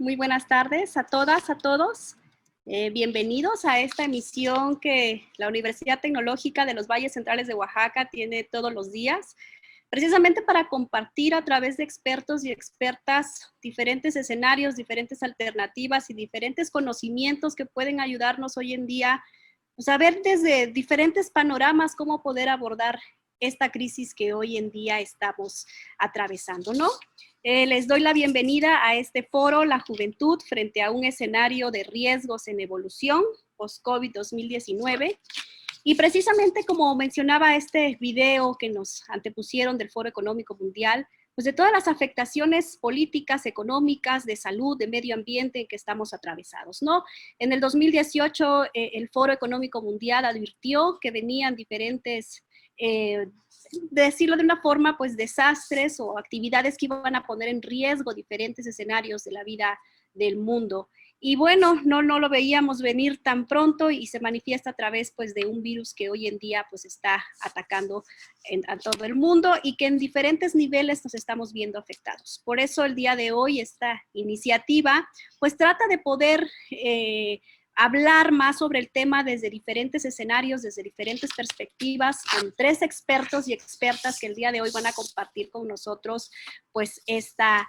Muy buenas tardes a todas, a todos. Bienvenidos a esta emisión que la Universidad Tecnológica de los Valles Centrales de Oaxaca tiene todos los días, precisamente para compartir a través de expertos y expertas diferentes escenarios, diferentes alternativas y diferentes conocimientos que pueden ayudarnos hoy en día pues, a ver desde diferentes panoramas cómo poder abordar esta crisis que hoy en día estamos atravesando, ¿no? Les doy la bienvenida a este foro, La Juventud frente a un escenario de riesgos en evolución, post-COVID 2019. Y precisamente como mencionaba este video que nos antepusieron del Foro Económico Mundial, pues de todas las afectaciones políticas, económicas, de salud, de medio ambiente en que estamos atravesados, ¿no? En el 2018, el Foro Económico Mundial advirtió que venían diferentes decirlo de una forma, pues desastres o actividades que iban a poner en riesgo diferentes escenarios de la vida del mundo. Y bueno, no lo veíamos venir tan pronto y se manifiesta a través pues de un virus que hoy en día pues está atacando a todo el mundo y que en diferentes niveles nos estamos viendo afectados. Por eso el día de hoy esta iniciativa pues trata de poder hablar más sobre el tema desde diferentes escenarios, desde diferentes perspectivas, con 3 expertos y expertas que el día de hoy van a compartir con nosotros pues esta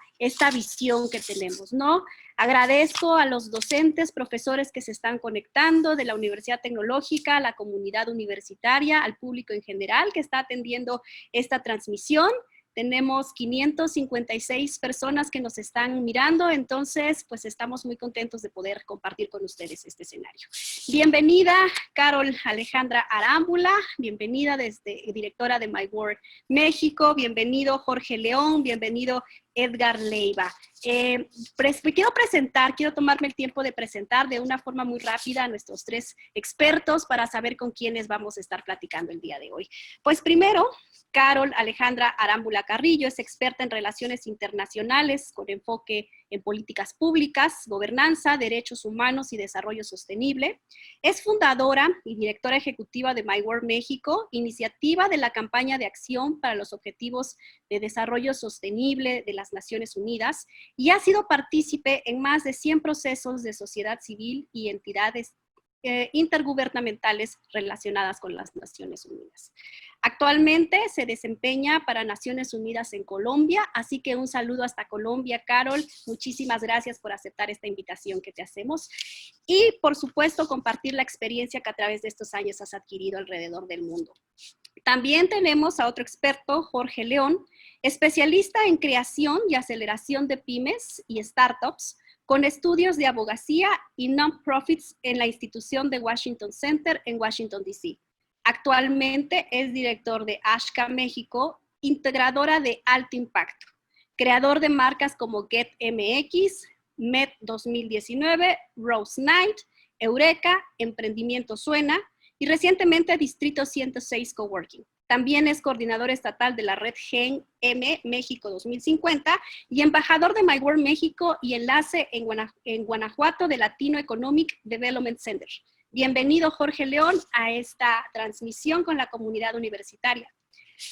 visión que tenemos, ¿no? Agradezco a los docentes, profesores que se están conectando de la Universidad Tecnológica, a la comunidad universitaria, al público en general que está atendiendo esta transmisión. Tenemos 556 personas que nos están mirando, entonces pues estamos muy contentos de poder compartir con ustedes este escenario. Bienvenida Carol Alejandra Arámbula, bienvenida directora de My World México, bienvenido Jorge León, bienvenido Edgar Leiva. Quiero tomarme el tiempo de presentar de una forma muy rápida a nuestros 3 expertos para saber con quiénes vamos a estar platicando el día de hoy. Pues primero, Carol Alejandra Arámbula Carrillo es experta en relaciones internacionales con enfoque en políticas públicas, gobernanza, derechos humanos y desarrollo sostenible. Es fundadora y directora ejecutiva de My World México, iniciativa de la campaña de acción para los objetivos de desarrollo sostenible de las Naciones Unidas y ha sido partícipe en más de 100 procesos de sociedad civil y entidades intergubernamentales relacionadas con las Naciones Unidas. Actualmente se desempeña para Naciones Unidas en Colombia, así que un saludo hasta Colombia, Carol. Muchísimas gracias por aceptar esta invitación que te hacemos. Y, por supuesto, compartir la experiencia que a través de estos años has adquirido alrededor del mundo. También tenemos a otro experto, Jorge León, especialista en creación y aceleración de pymes y startups, con estudios de abogacía y non-profits en la institución de Washington Center en Washington, D.C. Actualmente es director de Ashka México, integradora de Alto Impacto, creador de marcas como GetMX, Med 2019, Rose Night, Eureka, Emprendimiento Suena y recientemente Distrito 106 Coworking. También es coordinador estatal de la red Gen M México 2050 y embajador de My World México y enlace en Guanajuato de Latino Economic Development Center. Bienvenido Jorge León a esta transmisión con la comunidad universitaria.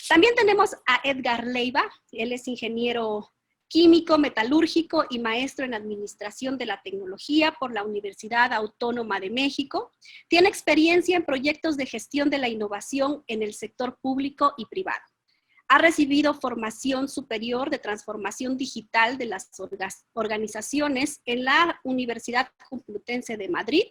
También tenemos a Edgar Leiva, él es ingeniero químico, metalúrgico y maestro en Administración de la Tecnología por la Universidad Autónoma de México. Tiene experiencia en proyectos de gestión de la innovación en el sector público y privado. Ha recibido formación superior de transformación digital de las organizaciones en la Universidad Complutense de Madrid.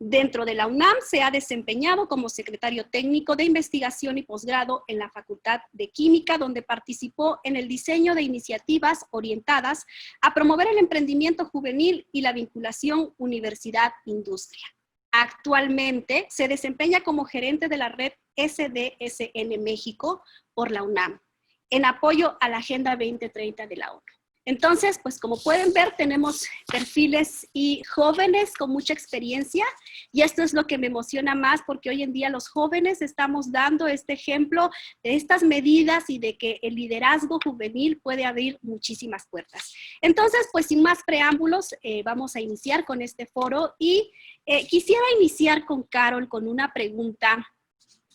Dentro de la UNAM se ha desempeñado como secretario técnico de investigación y posgrado en la Facultad de Química, donde participó en el diseño de iniciativas orientadas a promover el emprendimiento juvenil y la vinculación universidad-industria. Actualmente se desempeña como gerente de la red SDSN México por la UNAM, en apoyo a la Agenda 2030 de la ONU. Entonces, pues como pueden ver, tenemos perfiles y jóvenes con mucha experiencia y esto es lo que me emociona más porque hoy en día los jóvenes estamos dando este ejemplo de estas medidas y de que el liderazgo juvenil puede abrir muchísimas puertas. Entonces, pues sin más preámbulos, vamos a iniciar con este foro y quisiera iniciar con Carol con una pregunta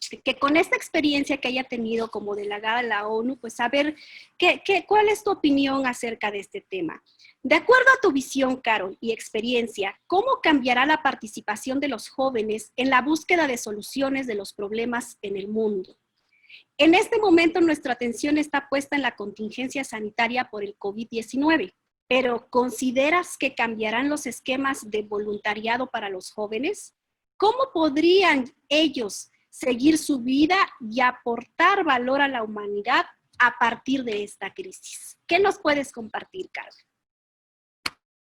que con esta experiencia que haya tenido como delegada de la ONU, pues saber cuál es tu opinión acerca de este tema. De acuerdo a tu visión, Carol, y experiencia, ¿cómo cambiará la participación de los jóvenes en la búsqueda de soluciones de los problemas en el mundo? En este momento nuestra atención está puesta en la contingencia sanitaria por el COVID-19, pero ¿consideras que cambiarán los esquemas de voluntariado para los jóvenes? ¿Cómo podrían ellos seguir su vida y aportar valor a la humanidad a partir de esta crisis? ¿Qué nos puedes compartir, Carol?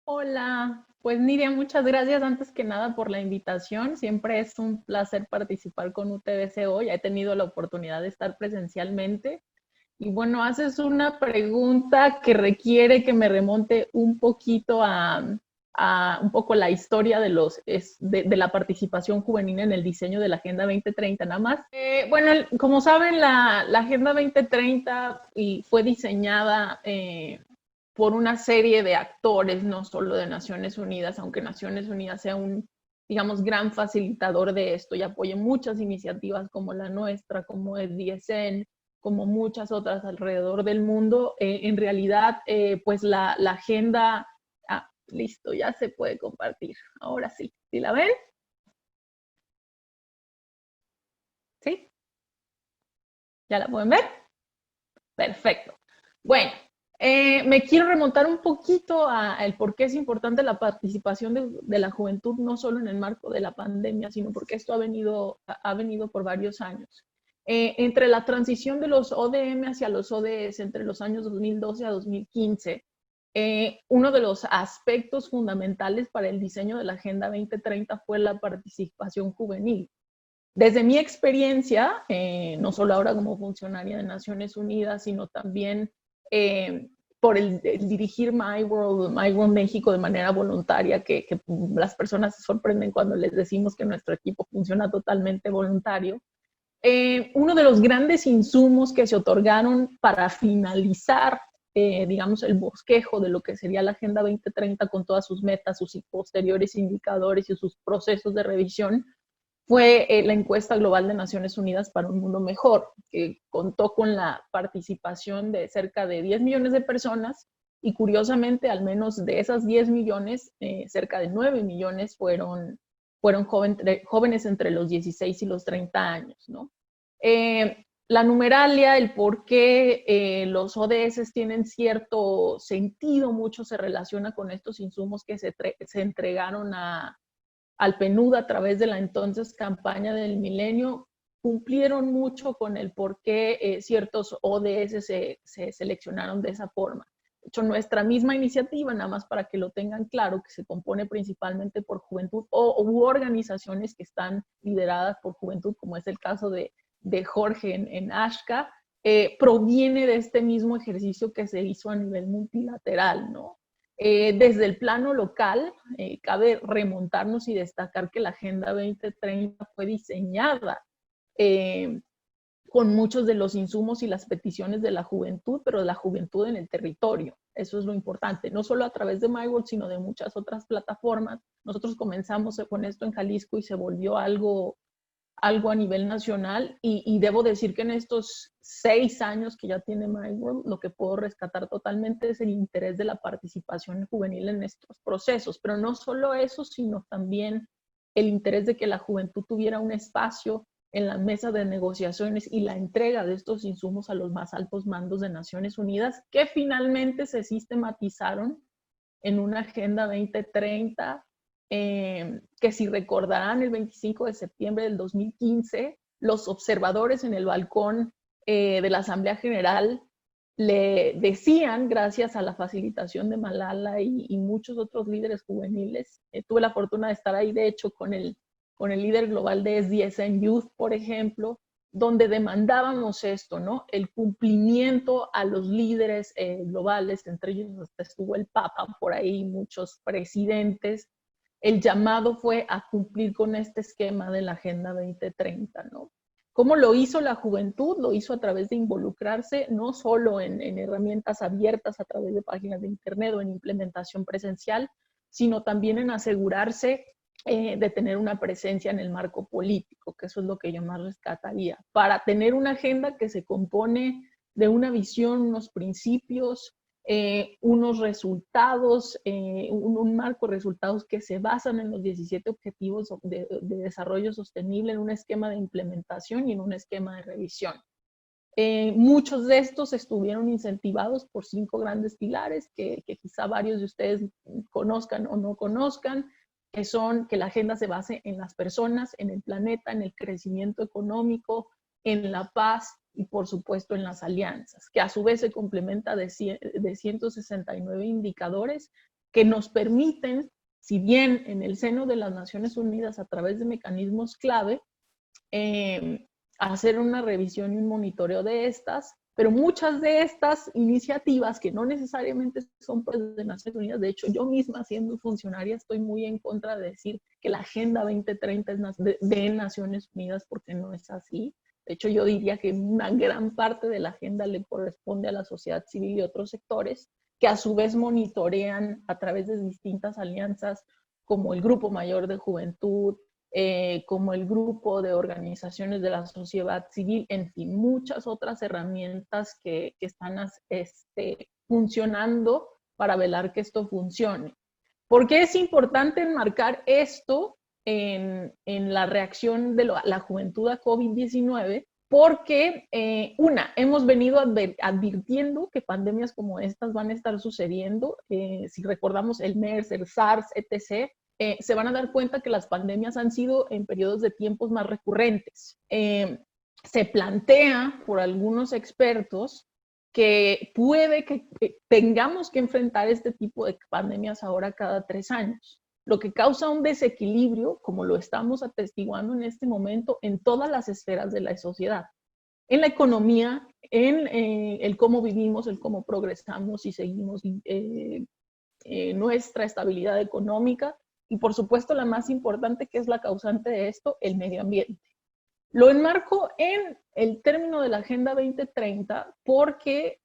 Hola, pues Nidia, muchas gracias antes que nada por la invitación. Siempre es un placer participar con UTBC hoy. He tenido la oportunidad de estar presencialmente. Y bueno, haces una pregunta que requiere que me remonte un poquito a un poco la historia de la participación juvenil en el diseño de la Agenda 2030, nada más. Bueno, como saben, la Agenda 2030 fue diseñada por una serie de actores, no solo de Naciones Unidas, aunque Naciones Unidas sea un, digamos, gran facilitador de esto y apoye muchas iniciativas como la nuestra, como el DSN, como muchas otras alrededor del mundo. En realidad, pues la agenda, listo, ya se puede compartir. Ahora sí, ¿sí la ven? ¿Sí? ¿Ya la pueden ver? Perfecto. Bueno, me quiero remontar un poquito al por qué es importante la participación de la juventud, no solo en el marco de la pandemia, sino porque esto ha venido por varios años. Entre la transición de los ODM hacia los ODS entre los años 2012 a 2015, uno de los aspectos fundamentales para el diseño de la Agenda 2030 fue la participación juvenil. Desde mi experiencia, no solo ahora como funcionaria de Naciones Unidas, sino también por el dirigir My World México de manera voluntaria, que las personas se sorprenden cuando les decimos que nuestro equipo funciona totalmente voluntario. Uno de los grandes insumos que se otorgaron para finalizar, digamos, el bosquejo de lo que sería la Agenda 2030 con todas sus metas, sus posteriores indicadores y sus procesos de revisión, fue la encuesta global de Naciones Unidas para un mundo mejor, que contó con la participación de cerca de 10 millones de personas y curiosamente al menos de esas 10 millones, cerca de 9 millones fueron jóvenes entre los 16 y los 30 años, ¿no? La numeralia, el por qué los ODS tienen cierto sentido, mucho se relaciona con estos insumos que se entregaron al PNUD a través de la entonces campaña del milenio, cumplieron mucho con el por qué ciertos ODS se seleccionaron de esa forma. De hecho, nuestra misma iniciativa, nada más para que lo tengan claro, que se compone principalmente por juventud u organizaciones que están lideradas por juventud, como es el caso de Jorge en Ashka, proviene de este mismo ejercicio que se hizo a nivel multilateral, ¿no? Desde el plano local, cabe remontarnos y destacar que la Agenda 2030 fue diseñada con muchos de los insumos y las peticiones de la juventud, pero de la juventud en el territorio. Eso es lo importante, no solo a través de MyWorld, sino de muchas otras plataformas. Nosotros comenzamos con esto en Jalisco y se volvió algo a nivel nacional y debo decir que en estos 6 años que ya tiene MyWorld, lo que puedo rescatar totalmente es el interés de la participación juvenil en estos procesos, pero no solo eso, sino también el interés de que la juventud tuviera un espacio en la mesa de negociaciones y la entrega de estos insumos a los más altos mandos de Naciones Unidas, que finalmente se sistematizaron en una Agenda 2030, que si recordarán el 25 de septiembre del 2015, los observadores en el balcón de la Asamblea General le decían, gracias a la facilitación de Malala y muchos otros líderes juveniles, tuve la fortuna de estar ahí, de hecho, con el líder global de SDSN Youth, por ejemplo, donde demandábamos esto, ¿no? El cumplimiento a los líderes globales, entre ellos hasta estuvo el Papa por ahí, muchos presidentes. El llamado fue a cumplir con este esquema de la Agenda 2030, ¿no? ¿Cómo lo hizo la juventud? Lo hizo a través de involucrarse no solo en herramientas abiertas a través de páginas de internet o en implementación presencial, sino también en asegurarse de tener una presencia en el marco político, que eso es lo que yo más rescataría, para tener una agenda que se compone de una visión, unos principios, unos resultados, un marco de resultados que se basan en los 17 objetivos de desarrollo sostenible, en un esquema de implementación y en un esquema de revisión. Muchos de estos estuvieron incentivados por 5 grandes pilares que quizá varios de ustedes conozcan o no conozcan, que son que la agenda se base en las personas, en el planeta, en el crecimiento económico, en la paz y por supuesto en las alianzas, que a su vez se complementa de 169 indicadores que nos permiten, si bien en el seno de las Naciones Unidas a través de mecanismos clave, hacer una revisión y un monitoreo de estas, pero muchas de estas iniciativas que no necesariamente son de Naciones Unidas, de hecho yo misma siendo funcionaria estoy muy en contra de decir que la Agenda 2030 es de Naciones Unidas porque no es así. De hecho yo diría que una gran parte de la agenda le corresponde a la sociedad civil y otros sectores que a su vez monitorean a través de distintas alianzas como el Grupo Mayor de Juventud, como el grupo de organizaciones de la sociedad civil, en fin, muchas otras herramientas que están funcionando para velar que esto funcione. ¿Por qué es importante enmarcar esto en la reacción de la juventud a COVID-19? Porque, hemos venido advirtiendo que pandemias como estas van a estar sucediendo. Si recordamos el MERS, el SARS, etc., se van a dar cuenta que las pandemias han sido en periodos de tiempos más recurrentes. Se plantea por algunos expertos que puede que tengamos que enfrentar este tipo de pandemias ahora cada 3 años, lo que causa un desequilibrio, como lo estamos atestiguando en este momento, en todas las esferas de la sociedad. En la economía, en el cómo vivimos, el cómo progresamos y seguimos nuestra estabilidad económica, y por supuesto la más importante, que es la causante de esto, el medio ambiente. Lo enmarco en el término de la Agenda 2030 porque,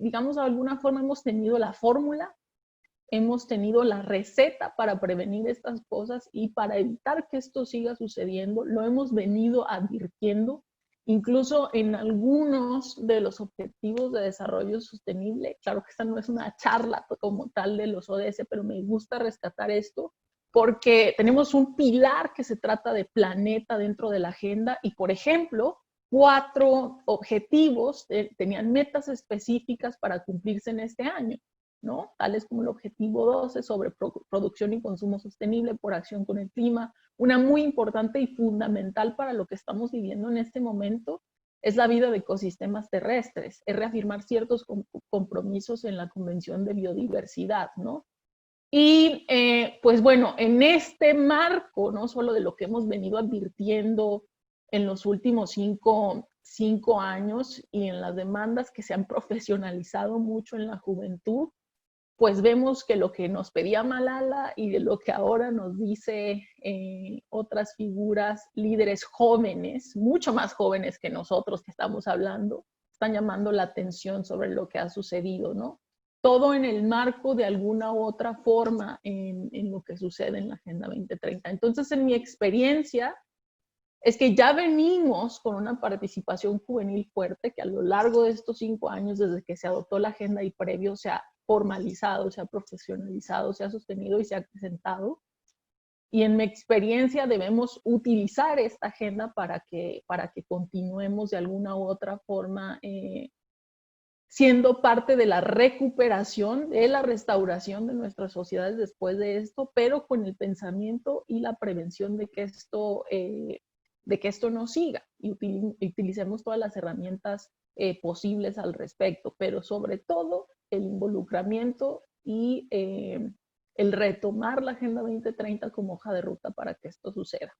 digamos, de alguna forma hemos tenido la fórmula, hemos tenido la receta para prevenir estas cosas y para evitar que esto siga sucediendo. Lo hemos venido advirtiendo, incluso en algunos de los objetivos de desarrollo sostenible. Claro que esta no es una charla como tal de los ODS, pero me gusta rescatar esto, porque tenemos un pilar que se trata de planeta dentro de la agenda y, por ejemplo, 4 objetivos tenían metas específicas para cumplirse en este año, ¿no? Tales como el objetivo 12 sobre producción y consumo sostenible por acción con el clima. Una muy importante y fundamental para lo que estamos viviendo en este momento es la vida de ecosistemas terrestres, es reafirmar ciertos compromisos en la Convención de Biodiversidad, ¿no? Y pues bueno, en este marco, no solo de lo que hemos venido advirtiendo en los últimos 5 años y en las demandas que se han profesionalizado mucho en la juventud, pues vemos que lo que nos pedía Malala y de lo que ahora nos dice otras figuras, líderes jóvenes, mucho más jóvenes que nosotros que estamos hablando, están llamando la atención sobre lo que ha sucedido, ¿no? Todo en el marco de alguna u otra forma en lo que sucede en la Agenda 2030. Entonces, en mi experiencia, es que ya venimos con una participación juvenil fuerte que a lo largo de estos 5 años, desde que se adoptó la agenda y previo, se ha formalizado, se ha profesionalizado, se ha sostenido y se ha presentado. Y en mi experiencia debemos utilizar esta agenda para que continuemos de alguna u otra forma siendo parte de la recuperación, de la restauración de nuestras sociedades después de esto, pero con el pensamiento y la prevención de que esto no siga y utilicemos todas las herramientas posibles al respecto, pero sobre todo el involucramiento y el retomar la Agenda 2030 como hoja de ruta para que esto suceda.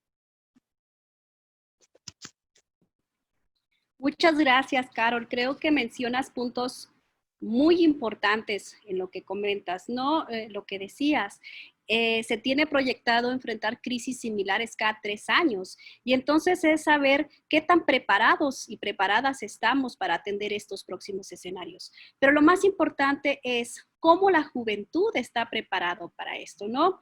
Muchas gracias, Carol. Creo que mencionas puntos muy importantes en lo que comentas, ¿no? Lo que decías. Se tiene proyectado enfrentar crisis similares cada 3 años y entonces es saber qué tan preparados y preparadas estamos para atender estos próximos escenarios. Pero lo más importante es cómo la juventud está preparado para esto, ¿no?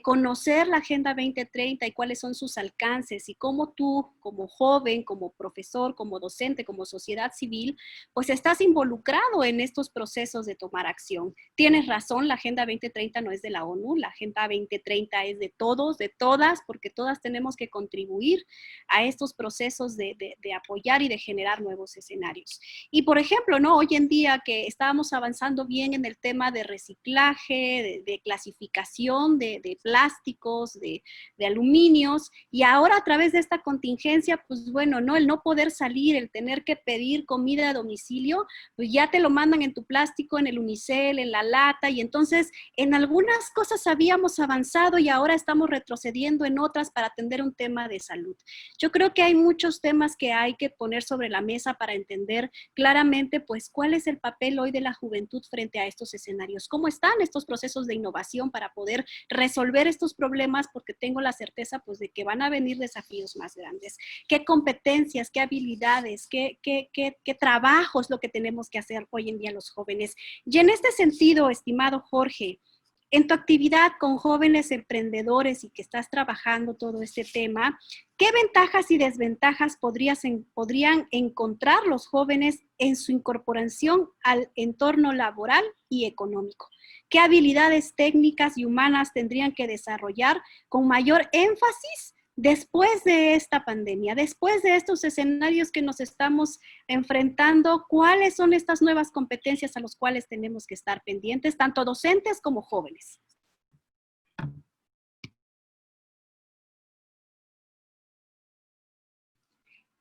Conocer la Agenda 2030 y cuáles son sus alcances y cómo tú, como joven, como profesor, como docente, como sociedad civil, pues estás involucrado en estos procesos de tomar acción. Tienes razón, la Agenda 2030 no es de la ONU, la Agenda 2030 es de todos, de todas, porque todas tenemos que contribuir a estos procesos de apoyar y de generar nuevos escenarios. Y por ejemplo, ¿no? Hoy en día que estábamos avanzando bien en el tema de reciclaje, de clasificación de plásticos, de aluminios, y ahora a través de esta contingencia, pues bueno, ¿no? El no poder salir, el tener que pedir comida a domicilio, pues ya te lo mandan en tu plástico, en el unicel, en la lata, y entonces en algunas cosas habíamos avanzado y ahora estamos retrocediendo en otras para atender un tema de salud. Yo creo que hay muchos temas que hay que poner sobre la mesa para entender claramente, pues, cuál es el papel hoy de la juventud frente a estos escenarios. ¿Cómo están estos procesos de innovación para poder resolver estos problemas? Porque tengo la certeza, pues, de que van a venir desafíos más grandes. ¿Qué competencias, qué habilidades, qué trabajo es lo que tenemos que hacer hoy en día los jóvenes? Y en este sentido, estimado Jorge, en tu actividad con jóvenes emprendedores y que estás trabajando todo este tema, ¿qué ventajas y desventajas podrían encontrar los jóvenes en su incorporación al entorno laboral y económico? ¿Qué habilidades técnicas y humanas tendrían que desarrollar con mayor énfasis después de esta pandemia, después de estos escenarios que nos estamos enfrentando? ¿Cuáles son estas nuevas competencias a las cuales tenemos que estar pendientes, tanto docentes como jóvenes?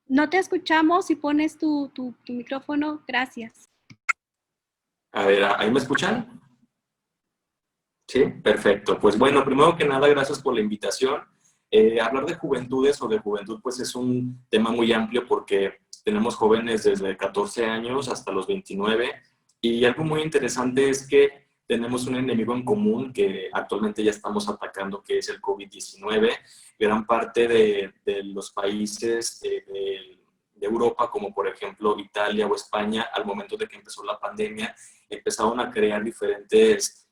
No te escuchamos. Si pones tu micrófono, gracias. A ver, ¿ahí me escuchan? Sí, perfecto. Pues bueno, primero que nada, gracias por la invitación. Hablar de juventudes o de juventud, pues es un tema muy amplio porque tenemos jóvenes desde 14 años hasta los 29, y algo muy interesante es que tenemos un enemigo en común que actualmente ya estamos atacando, que es el COVID-19. Gran parte de los países de Europa, como por ejemplo Italia o España, al momento de que empezó la pandemia, empezaron a crear diferentes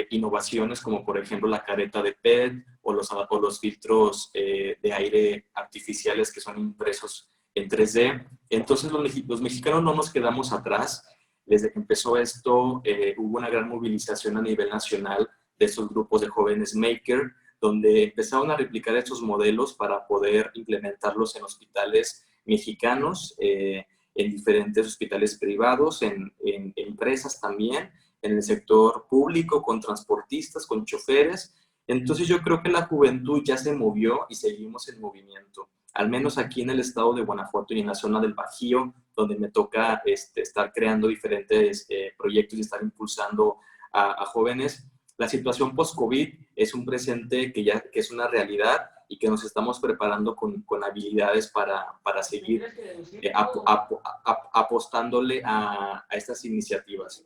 innovaciones, como por ejemplo la careta de PET o los filtros de aire artificiales que son impresos en 3D. Entonces los mexicanos no nos quedamos atrás. Desde que empezó esto, hubo una gran movilización a nivel nacional de estos grupos de jóvenes maker, donde empezaron a replicar estos modelos para poder implementarlos en hospitales mexicanos, en diferentes hospitales privados, en empresas también, en el sector público, con transportistas, con choferes. Entonces yo creo que la juventud ya se movió y seguimos en movimiento. Al menos aquí en el estado de Guanajuato y en la zona del Bajío, donde me toca estar creando diferentes proyectos y estar impulsando a jóvenes. La situación post-COVID es un presente que es una realidad y que nos estamos preparando con habilidades para seguir apostándole a estas iniciativas.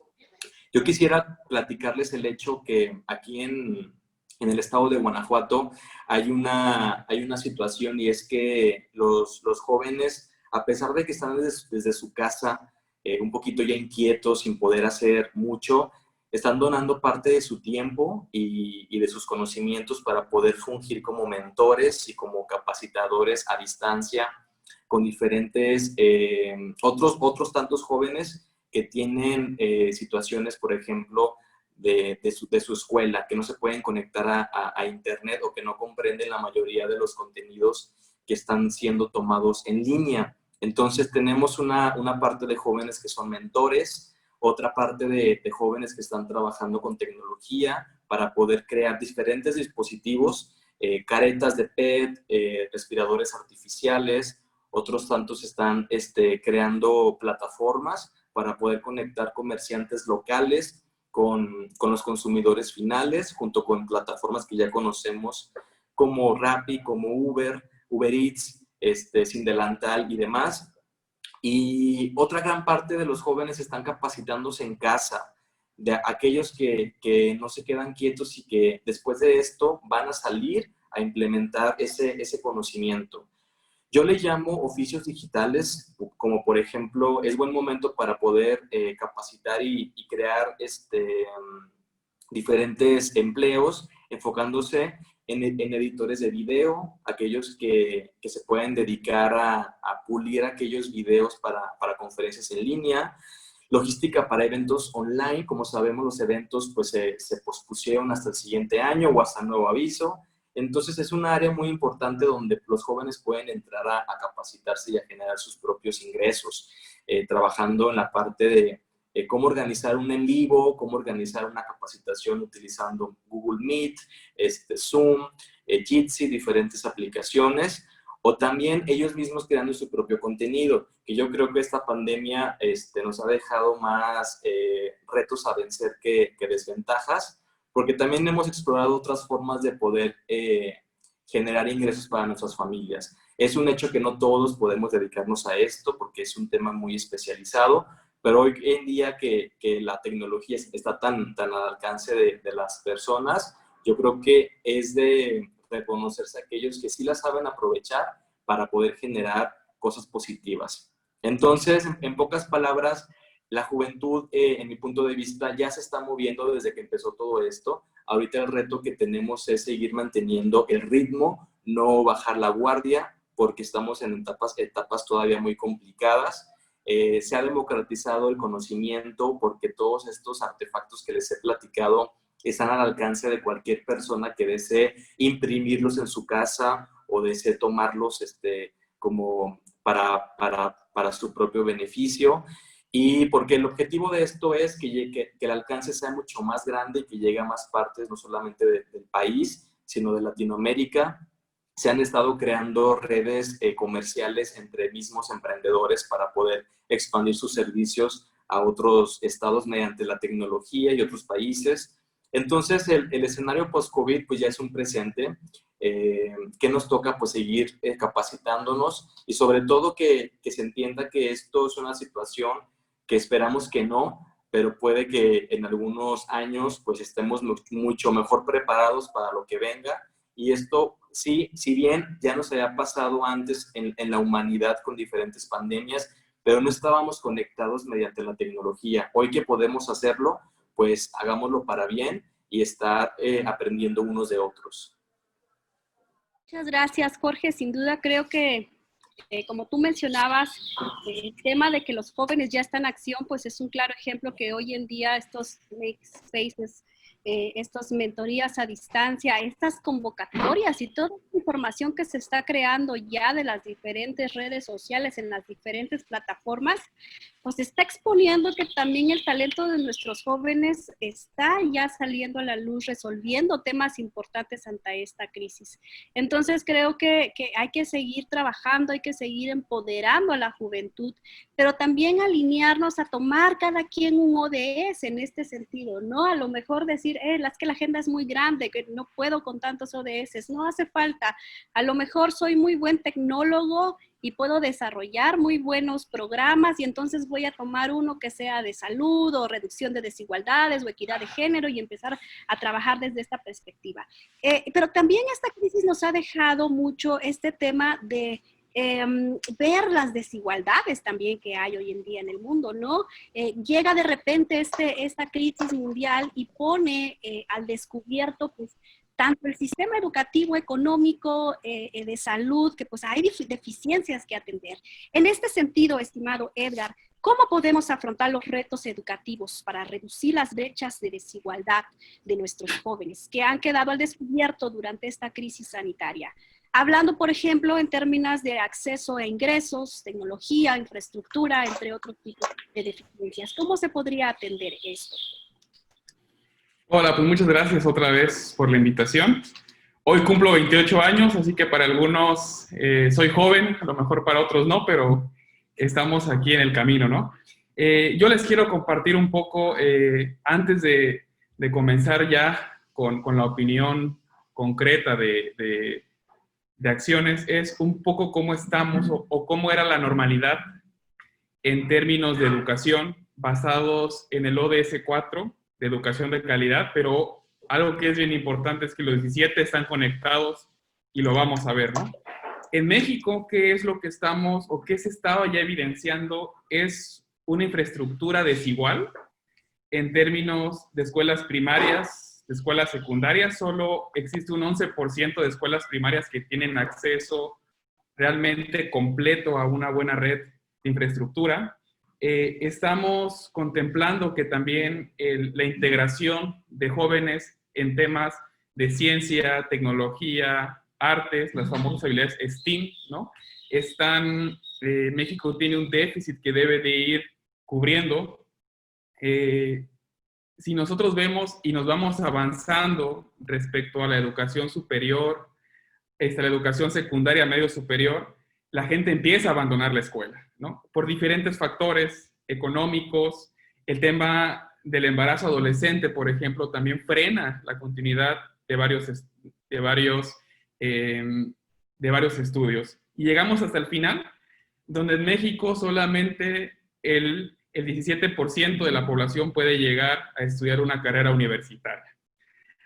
Yo quisiera platicarles el hecho que aquí en el estado de Guanajuato hay una situación, y es que los jóvenes, a pesar de que están desde su casa un poquito ya inquietos, sin poder hacer mucho, están donando parte de su tiempo y de sus conocimientos para poder fungir como mentores y como capacitadores a distancia con diferentes otros tantos jóvenes que tienen situaciones, por ejemplo, de su escuela, que no se pueden conectar a internet o que no comprenden la mayoría de los contenidos que están siendo tomados en línea. Entonces tenemos una parte de jóvenes que son mentores, otra parte de jóvenes que están trabajando con tecnología para poder crear diferentes dispositivos, caretas de PET, respiradores artificiales. Otros tantos están creando plataformas para poder conectar comerciantes locales con los consumidores finales, junto con plataformas que ya conocemos como Rappi, como Uber Eats, Sin Delantal y demás. Y otra gran parte de los jóvenes están capacitándose en casa, de aquellos que no se quedan quietos y que después de esto van a salir a implementar ese conocimiento. Yo le llamo oficios digitales, como por ejemplo, es buen momento para poder capacitar y crear diferentes empleos, enfocándose en editores de video, aquellos que se pueden dedicar a pulir aquellos videos para conferencias en línea, logística para eventos online. Como sabemos, los eventos pues, se pospusieron hasta el siguiente año o hasta nuevo aviso. Entonces, es un área muy importante donde los jóvenes pueden entrar a capacitarse y a generar sus propios ingresos, trabajando en la parte de cómo organizar un en vivo, cómo organizar una capacitación utilizando Google Meet, Zoom, Jitsi, diferentes aplicaciones, o también ellos mismos creando su propio contenido, que yo creo que esta pandemia nos ha dejado más retos a vencer que desventajas, porque también hemos explorado otras formas de poder generar ingresos para nuestras familias. Es un hecho que no todos podemos dedicarnos a esto porque es un tema muy especializado, pero hoy en día que la tecnología está tan al alcance de las personas, yo creo que es de reconocerse a aquellos que sí la saben aprovechar para poder generar cosas positivas. Entonces, en pocas palabras, la juventud, en mi punto de vista, ya se está moviendo desde que empezó todo esto. Ahorita el reto que tenemos es seguir manteniendo el ritmo, no bajar la guardia, porque estamos en etapas todavía muy complicadas. Se ha democratizado el conocimiento porque todos estos artefactos que les he platicado están al alcance de cualquier persona que desee imprimirlos en su casa o desee tomarlos como para su propio beneficio. Y porque el objetivo de esto es que el alcance sea mucho más grande y que llegue a más partes, no solamente del país, sino de Latinoamérica. Se han estado creando redes comerciales entre mismos emprendedores para poder expandir sus servicios a otros estados mediante la tecnología y otros países. Entonces, el escenario post-COVID pues ya es un presente que nos toca pues seguir capacitándonos y sobre todo que se entienda que esto es una situación que esperamos que no, pero puede que en algunos años pues estemos mucho mejor preparados para lo que venga. Y esto, sí, si bien ya nos había pasado antes en la humanidad con diferentes pandemias, pero no estábamos conectados mediante la tecnología. Hoy que podemos hacerlo, pues hagámoslo para bien y estar aprendiendo unos de otros. Muchas gracias, Jorge. Sin duda creo que, como tú mencionabas, el tema de que los jóvenes ya están en acción, pues es un claro ejemplo que hoy en día estos make spaces, estas mentorías a distancia, estas convocatorias y toda la información que se está creando ya de las diferentes redes sociales en las diferentes plataformas, pues está exponiendo que también el talento de nuestros jóvenes está ya saliendo a la luz, resolviendo temas importantes ante esta crisis. Entonces creo que hay que seguir trabajando, hay que seguir empoderando a la juventud, pero también alinearnos a tomar cada quien un ODS en este sentido, ¿no? A lo mejor decir, es que la agenda es muy grande, que no puedo con tantos ODS, no hace falta. A lo mejor soy muy buen tecnólogo y puedo desarrollar muy buenos programas y entonces voy a tomar uno que sea de salud o reducción de desigualdades o equidad de género y empezar a trabajar desde esta perspectiva. Pero también esta crisis nos ha dejado mucho este tema de ver las desigualdades también que hay hoy en día en el mundo, ¿no? Llega de repente esta crisis mundial y pone al descubierto, pues, tanto el sistema educativo, económico, de salud, que pues hay deficiencias que atender. En este sentido, estimado Edgar, ¿cómo podemos afrontar los retos educativos para reducir las brechas de desigualdad de nuestros jóvenes que han quedado al descubierto durante esta crisis sanitaria? Hablando, por ejemplo, en términos de acceso a ingresos, tecnología, infraestructura, entre otros tipos de deficiencias. ¿Cómo se podría atender esto? Hola, pues muchas gracias otra vez por la invitación. Hoy cumplo 28 años, así que para algunos soy joven, a lo mejor para otros no, pero estamos aquí en el camino, ¿no? Yo les quiero compartir un poco, antes de comenzar ya con la opinión concreta de acciones, es un poco cómo estamos o cómo era la normalidad en términos de educación basados en el ODS 4, de educación de calidad, pero algo que es bien importante es que los 17 están conectados y lo vamos a ver, ¿no? En México, ¿qué es lo que estamos o qué se estaba ya evidenciando? Es una infraestructura desigual en términos de escuelas primarias, de escuelas secundarias. Solo existe un 11% de escuelas primarias que tienen acceso realmente completo a una buena red de infraestructura. Estamos contemplando que también la integración de jóvenes en temas de ciencia, tecnología, artes, las famosas habilidades STEAM, ¿no? México tiene un déficit que debe de ir cubriendo. Si nosotros vemos y nos vamos avanzando respecto a la educación superior, la educación secundaria, medio superior, la gente empieza a abandonar la escuela, ¿no? Por diferentes factores económicos. El tema del embarazo adolescente, por ejemplo, también frena la continuidad de varios estudios. Y llegamos hasta el final, donde en México solamente el 17% de la población puede llegar a estudiar una carrera universitaria.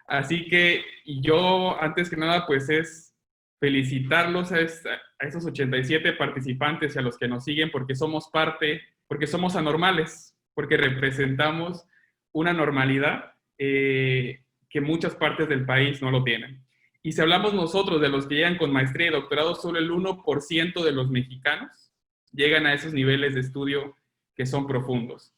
Así que yo, antes que nada, pues es felicitarlos a esos 87 participantes y a los que nos siguen, porque somos porque somos anormales, porque representamos una normalidad que muchas partes del país no lo tienen. Y si hablamos nosotros de los que llegan con maestría y doctorado, solo el 1% de los mexicanos llegan a esos niveles de estudio que son profundos.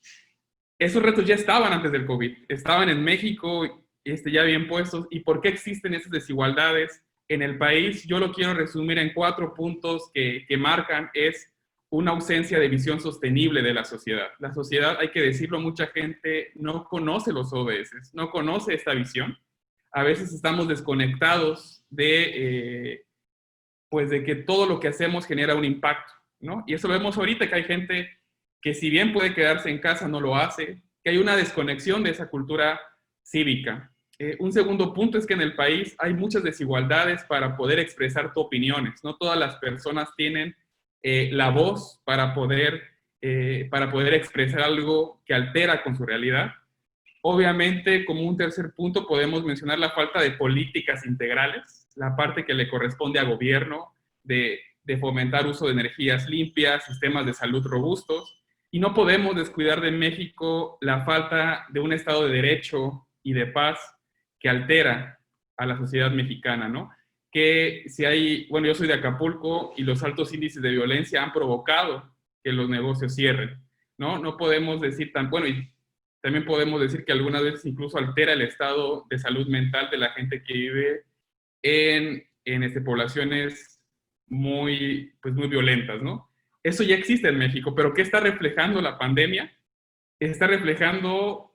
Esos retos ya estaban antes del COVID, estaban en México ya bien puestos. ¿Y por qué existen esas desigualdades en el país? Yo lo quiero resumir en 4 puntos que marcan. Es una ausencia de visión sostenible de la sociedad. La sociedad, hay que decirlo, mucha gente no conoce los ODS, no conoce esta visión. A veces estamos desconectados de que todo lo que hacemos genera un impacto, ¿no? Y eso lo vemos ahorita, que hay gente que si bien puede quedarse en casa, no lo hace, que hay una desconexión de esa cultura cívica. Un segundo punto es que en el país hay muchas desigualdades para poder expresar tus opiniones. No todas las personas tienen la voz para poder expresar algo que altera con su realidad. Obviamente, como un tercer punto, podemos mencionar la falta de políticas integrales, la parte que le corresponde al gobierno de fomentar uso de energías limpias, sistemas de salud robustos. Y no podemos descuidar de México la falta de un Estado de Derecho y de paz que altera a la sociedad mexicana, ¿no? Que yo soy de Acapulco y los altos índices de violencia han provocado que los negocios cierren, ¿no? No podemos decir y también podemos decir que algunas veces incluso altera el estado de salud mental de la gente que vive en poblaciones muy violentas, ¿no? Eso ya existe en México, pero ¿qué está reflejando la pandemia? Está reflejando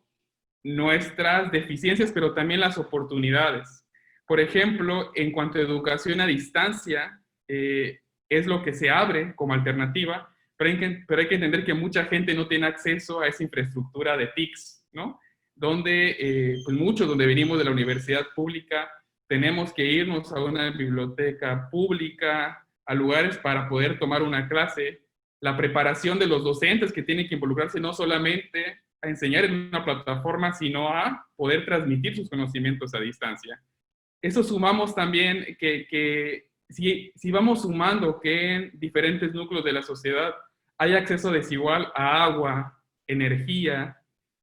nuestras deficiencias, pero también las oportunidades. Por ejemplo, en cuanto a educación a distancia, es lo que se abre como alternativa, pero hay que entender que mucha gente no tiene acceso a esa infraestructura de TICs, ¿no? Donde muchos, donde venimos de la universidad pública, tenemos que irnos a una biblioteca pública, a lugares para poder tomar una clase. La preparación de los docentes que tienen que involucrarse no solamente a enseñar en una plataforma, sino a poder transmitir sus conocimientos a distancia. Eso sumamos también que si vamos sumando que en diferentes núcleos de la sociedad hay acceso desigual a agua, energía,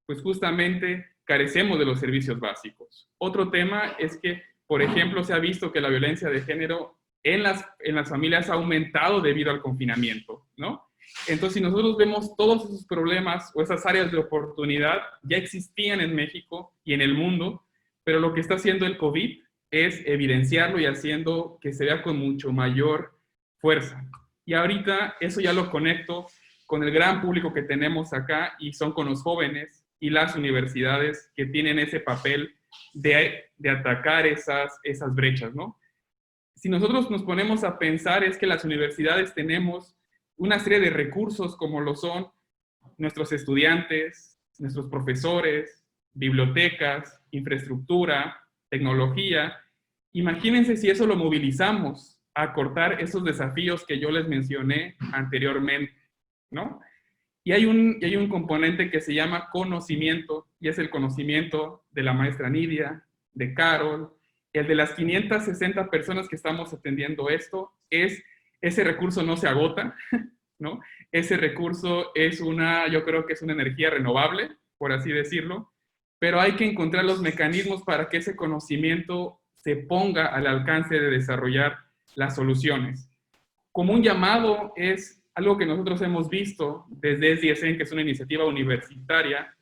pues justamente carecemos de los servicios básicos. Otro tema es que, por ejemplo, se ha visto que la violencia de género en las familias ha aumentado debido al confinamiento, ¿no? Entonces, si nosotros vemos todos esos problemas o esas áreas de oportunidad, ya existían en México y en el mundo, pero lo que está haciendo el COVID es evidenciarlo y haciendo que se vea con mucho mayor fuerza. Y ahorita eso ya lo conecto con el gran público que tenemos acá y son con los jóvenes y las universidades que tienen ese papel de atacar esas brechas, ¿no? Si nosotros nos ponemos a pensar, es que las universidades tenemos una serie de recursos como lo son nuestros estudiantes, nuestros profesores, bibliotecas, infraestructura, tecnología. Imagínense si eso lo movilizamos a cortar esos desafíos que yo les mencioné anteriormente, ¿no? Y hay un componente que se llama conocimiento, y es el conocimiento de la maestra Nidia, de Carol, el de las 560 personas que estamos atendiendo esto, es ese recurso no se agota, ¿no? Ese recurso es yo creo que es una energía renovable, por así decirlo, pero hay que encontrar los mecanismos para que ese conocimiento se ponga al alcance de desarrollar las soluciones. Como un llamado es algo que nosotros hemos visto desde SDSN, que es una iniciativa universitaria,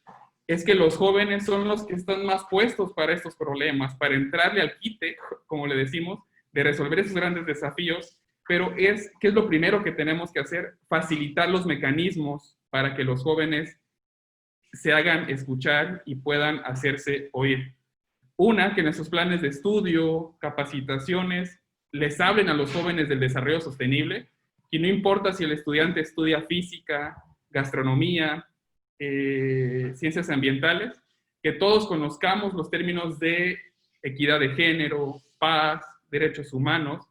es que los jóvenes son los que están más puestos para estos problemas, para entrarle al quite, como le decimos, de resolver esos grandes desafíos, pero ¿qué es lo primero que tenemos que hacer? Facilitar los mecanismos para que los jóvenes se hagan escuchar y puedan hacerse oír. Una, que nuestros planes de estudio, capacitaciones, les hablen a los jóvenes del desarrollo sostenible, y no importa si el estudiante estudia física, gastronomía, ciencias ambientales, que todos conozcamos los términos de equidad de género, paz, derechos humanos,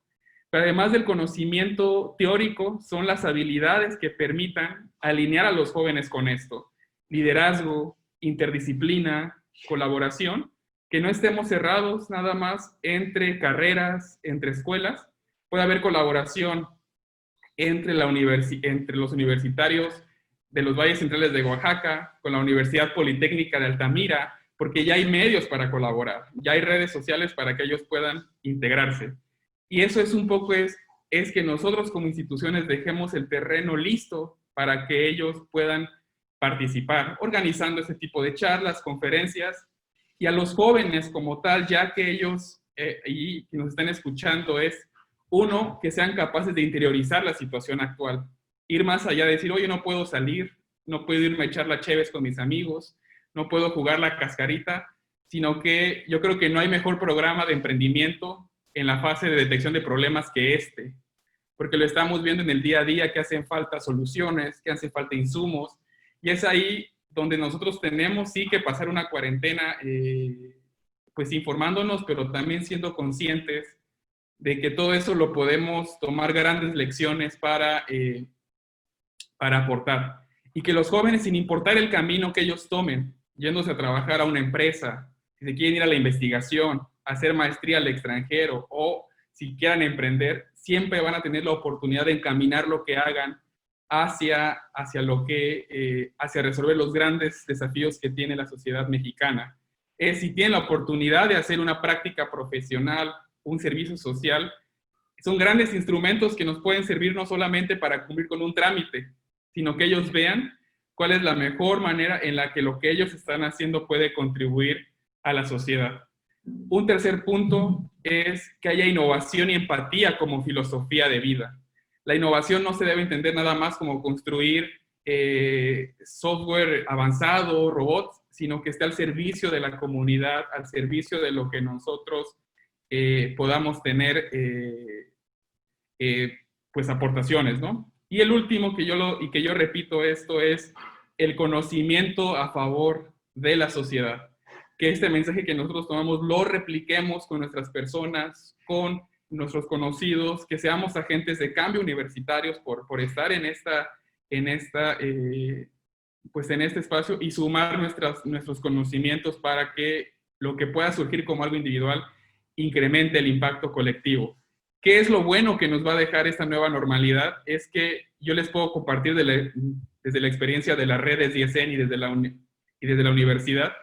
pero además del conocimiento teórico, son las habilidades que permitan alinear a los jóvenes con esto. Liderazgo, interdisciplina, colaboración, que no estemos cerrados nada más entre carreras, entre escuelas. Puede haber colaboración entre los universitarios de los valles centrales de Oaxaca, con la Universidad Politécnica de Altamira, porque ya hay medios para colaborar, ya hay redes sociales para que ellos puedan integrarse. Y eso es un poco, es que nosotros como instituciones dejemos el terreno listo para que ellos puedan participar, organizando ese tipo de charlas, conferencias, y a los jóvenes como tal, ya que ellos, y que nos están escuchando, es, uno, que sean capaces de interiorizar la situación actual, ir más allá de decir, oye, no puedo salir, no puedo irme a echar la cheves con mis amigos, no puedo jugar la cascarita, sino que yo creo que no hay mejor programa de emprendimiento en la fase de detección de problemas que este, porque lo estamos viendo en el día a día, que hacen falta soluciones, que hacen falta insumos, y es ahí donde nosotros tenemos sí que pasar una cuarentena, pues informándonos, pero también siendo conscientes de que todo eso lo podemos tomar grandes lecciones para aportar. Y que los jóvenes, sin importar el camino que ellos tomen, yéndose a trabajar a una empresa, si se quieren ir a la investigación, hacer maestría al extranjero o si quieran emprender, siempre van a tener la oportunidad de encaminar lo que hagan hacia resolver los grandes desafíos que tiene la sociedad mexicana. Si tienen la oportunidad de hacer una práctica profesional, un servicio social, son grandes instrumentos que nos pueden servir no solamente para cumplir con un trámite, sino que ellos vean cuál es la mejor manera en la que lo que ellos están haciendo puede contribuir a la sociedad. Un tercer punto es que haya innovación y empatía como filosofía de vida. La innovación no se debe entender nada más como construir software avanzado, robots, sino que esté al servicio de la comunidad, al servicio de lo que nosotros podamos tener pues aportaciones, ¿no? Y el último que yo repito esto es el conocimiento a favor de la sociedad. Que este mensaje que nosotros tomamos lo repliquemos con nuestras personas, con nuestros conocidos, que seamos agentes de cambio universitarios por estar en este espacio y sumar nuestros conocimientos para que lo que pueda surgir como algo individual incremente el impacto colectivo. ¿Qué es lo bueno que nos va a dejar esta nueva normalidad? Es que yo les puedo compartir desde la experiencia de las redes SDSN y desde la universidad,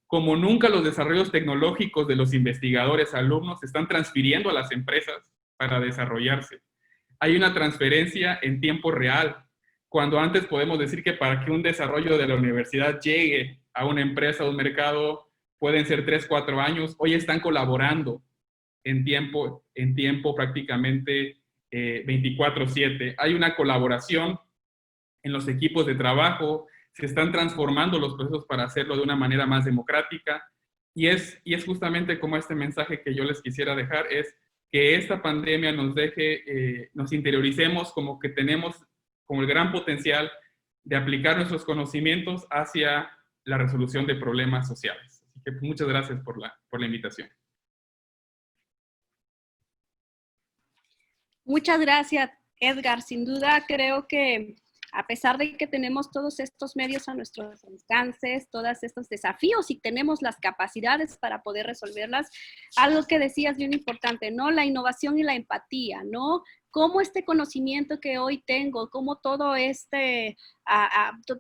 como nunca los desarrollos tecnológicos de los investigadores, alumnos, se están transfiriendo a las empresas para desarrollarse. Hay una transferencia en tiempo real, cuando antes podemos decir que para que un desarrollo de la universidad llegue a una empresa o un mercado pueden ser 3, 4 años, hoy están colaborando en tiempo prácticamente 24/7. Hay una colaboración en los equipos de trabajo, se están transformando los procesos para hacerlo de una manera más democrática, y es justamente como este mensaje que yo les quisiera dejar, es que esta pandemia nos deje, nos interioricemos como que tenemos como el gran potencial de aplicar nuestros conocimientos hacia la resolución de problemas sociales. Así que muchas gracias por la invitación. Muchas gracias, Edgar. Sin duda creo que a pesar de que tenemos todos estos medios a nuestros alcances, todos estos desafíos y tenemos las capacidades para poder resolverlas, algo que decías bien importante, ¿no? La innovación y la empatía, ¿no? cómo este conocimiento que hoy tengo, cómo todo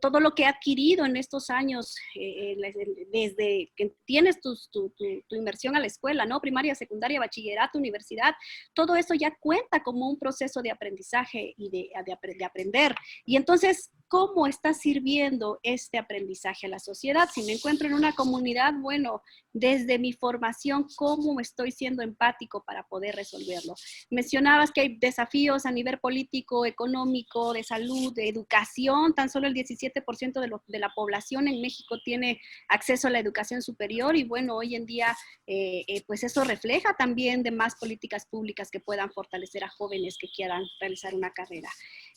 todo lo que he adquirido en estos años, desde que tienes tu inmersión a la escuela, ¿no? Primaria, secundaria, bachillerato, universidad, todo eso ya cuenta como un proceso de aprendizaje y de aprender. Y entonces, ¿cómo está sirviendo este aprendizaje a la sociedad? Si me encuentro en una comunidad, bueno, desde mi formación, ¿cómo estoy siendo empático para poder resolverlo? Mencionabas que hay desafíos a nivel político, económico, de salud, de educación. Tan solo el 17% de la población en México tiene acceso a la educación superior y bueno, hoy en día pues eso refleja también de más políticas públicas que puedan fortalecer a jóvenes que quieran realizar una carrera.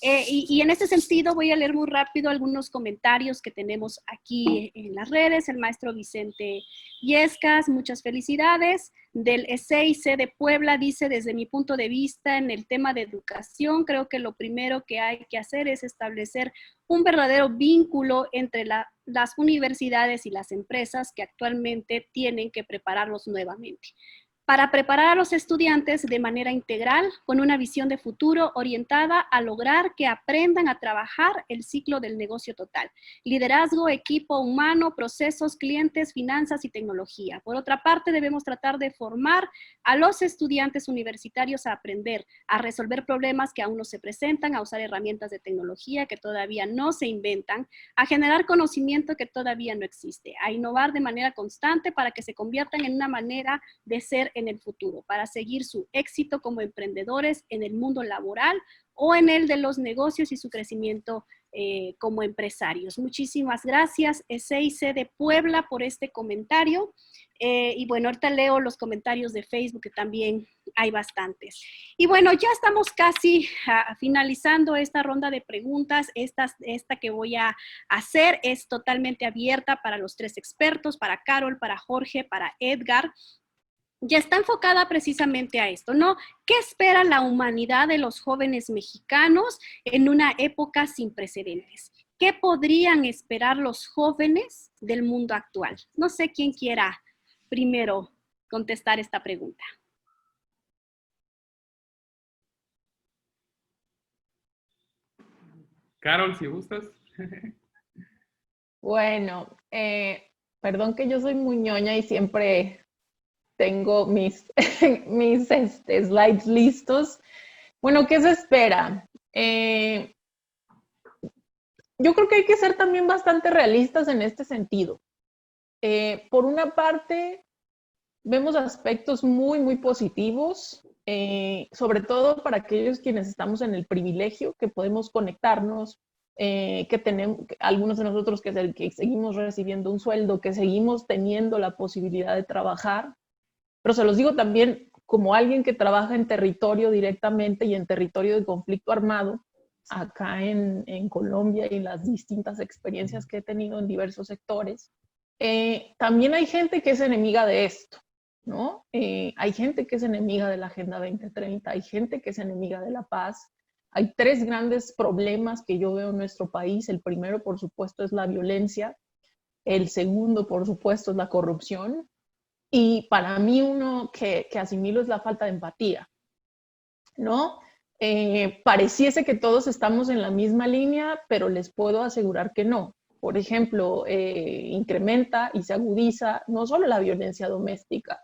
Y en ese sentido voy a leer muy rápido algunos comentarios que tenemos aquí en las redes. El maestro Vicente Yescas, muchas felicidades. Del ESEIC de Puebla dice, desde mi punto de vista en el tema de educación, creo que lo primero que hay que hacer es establecer un verdadero vínculo entre las universidades y las empresas que actualmente tienen que prepararlos nuevamente, para preparar a los estudiantes de manera integral, con una visión de futuro orientada a lograr que aprendan a trabajar el ciclo del negocio total: liderazgo, equipo humano, procesos, clientes, finanzas y tecnología. Por otra parte, debemos tratar de formar a los estudiantes universitarios a aprender, a resolver problemas que aún no se presentan, a usar herramientas de tecnología que todavía no se inventan, a generar conocimiento que todavía no existe, a innovar de manera constante para que se conviertan en una manera de ser en el futuro, para seguir su éxito como emprendedores en el mundo laboral o en el de los negocios y su crecimiento como empresarios. Muchísimas gracias, ESEIC de Puebla, por este comentario. Y bueno, ahorita leo los comentarios de Facebook, que también hay bastantes. Y bueno, ya estamos casi finalizando esta ronda de preguntas. Esta que voy a hacer es totalmente abierta para los tres expertos, para Carol, para Jorge, para Edgar. Ya está enfocada precisamente a esto, ¿no? ¿Qué espera la humanidad de los jóvenes mexicanos en una época sin precedentes? ¿Qué podrían esperar los jóvenes del mundo actual? No sé quién quiera primero contestar esta pregunta. Carol, si gustas. Bueno, perdón que yo soy muy ñoña y siempre tengo mis slides listos. Bueno, ¿qué se espera? Yo creo que hay que ser también bastante realistas en este sentido. Por una parte, vemos aspectos muy, muy positivos, sobre todo para aquellos quienes estamos en el privilegio, que podemos conectarnos, que tenemos, algunos de nosotros que seguimos recibiendo un sueldo, que seguimos teniendo la posibilidad de trabajar. Pero se los digo también como alguien que trabaja en territorio directamente y en territorio de conflicto armado, acá en Colombia, y las distintas experiencias que he tenido en diversos sectores. También hay gente que es enemiga de esto, ¿no? Hay gente que es enemiga de la Agenda 2030, hay gente que es enemiga de la paz. Hay tres grandes problemas que yo veo en nuestro país. El primero, por supuesto, es la violencia. El segundo, por supuesto, es la corrupción. Y para mí uno que asimilo es la falta de empatía, ¿no? Pareciese que todos estamos en la misma línea, pero les puedo asegurar que no. Por ejemplo, incrementa y se agudiza no solo la violencia doméstica,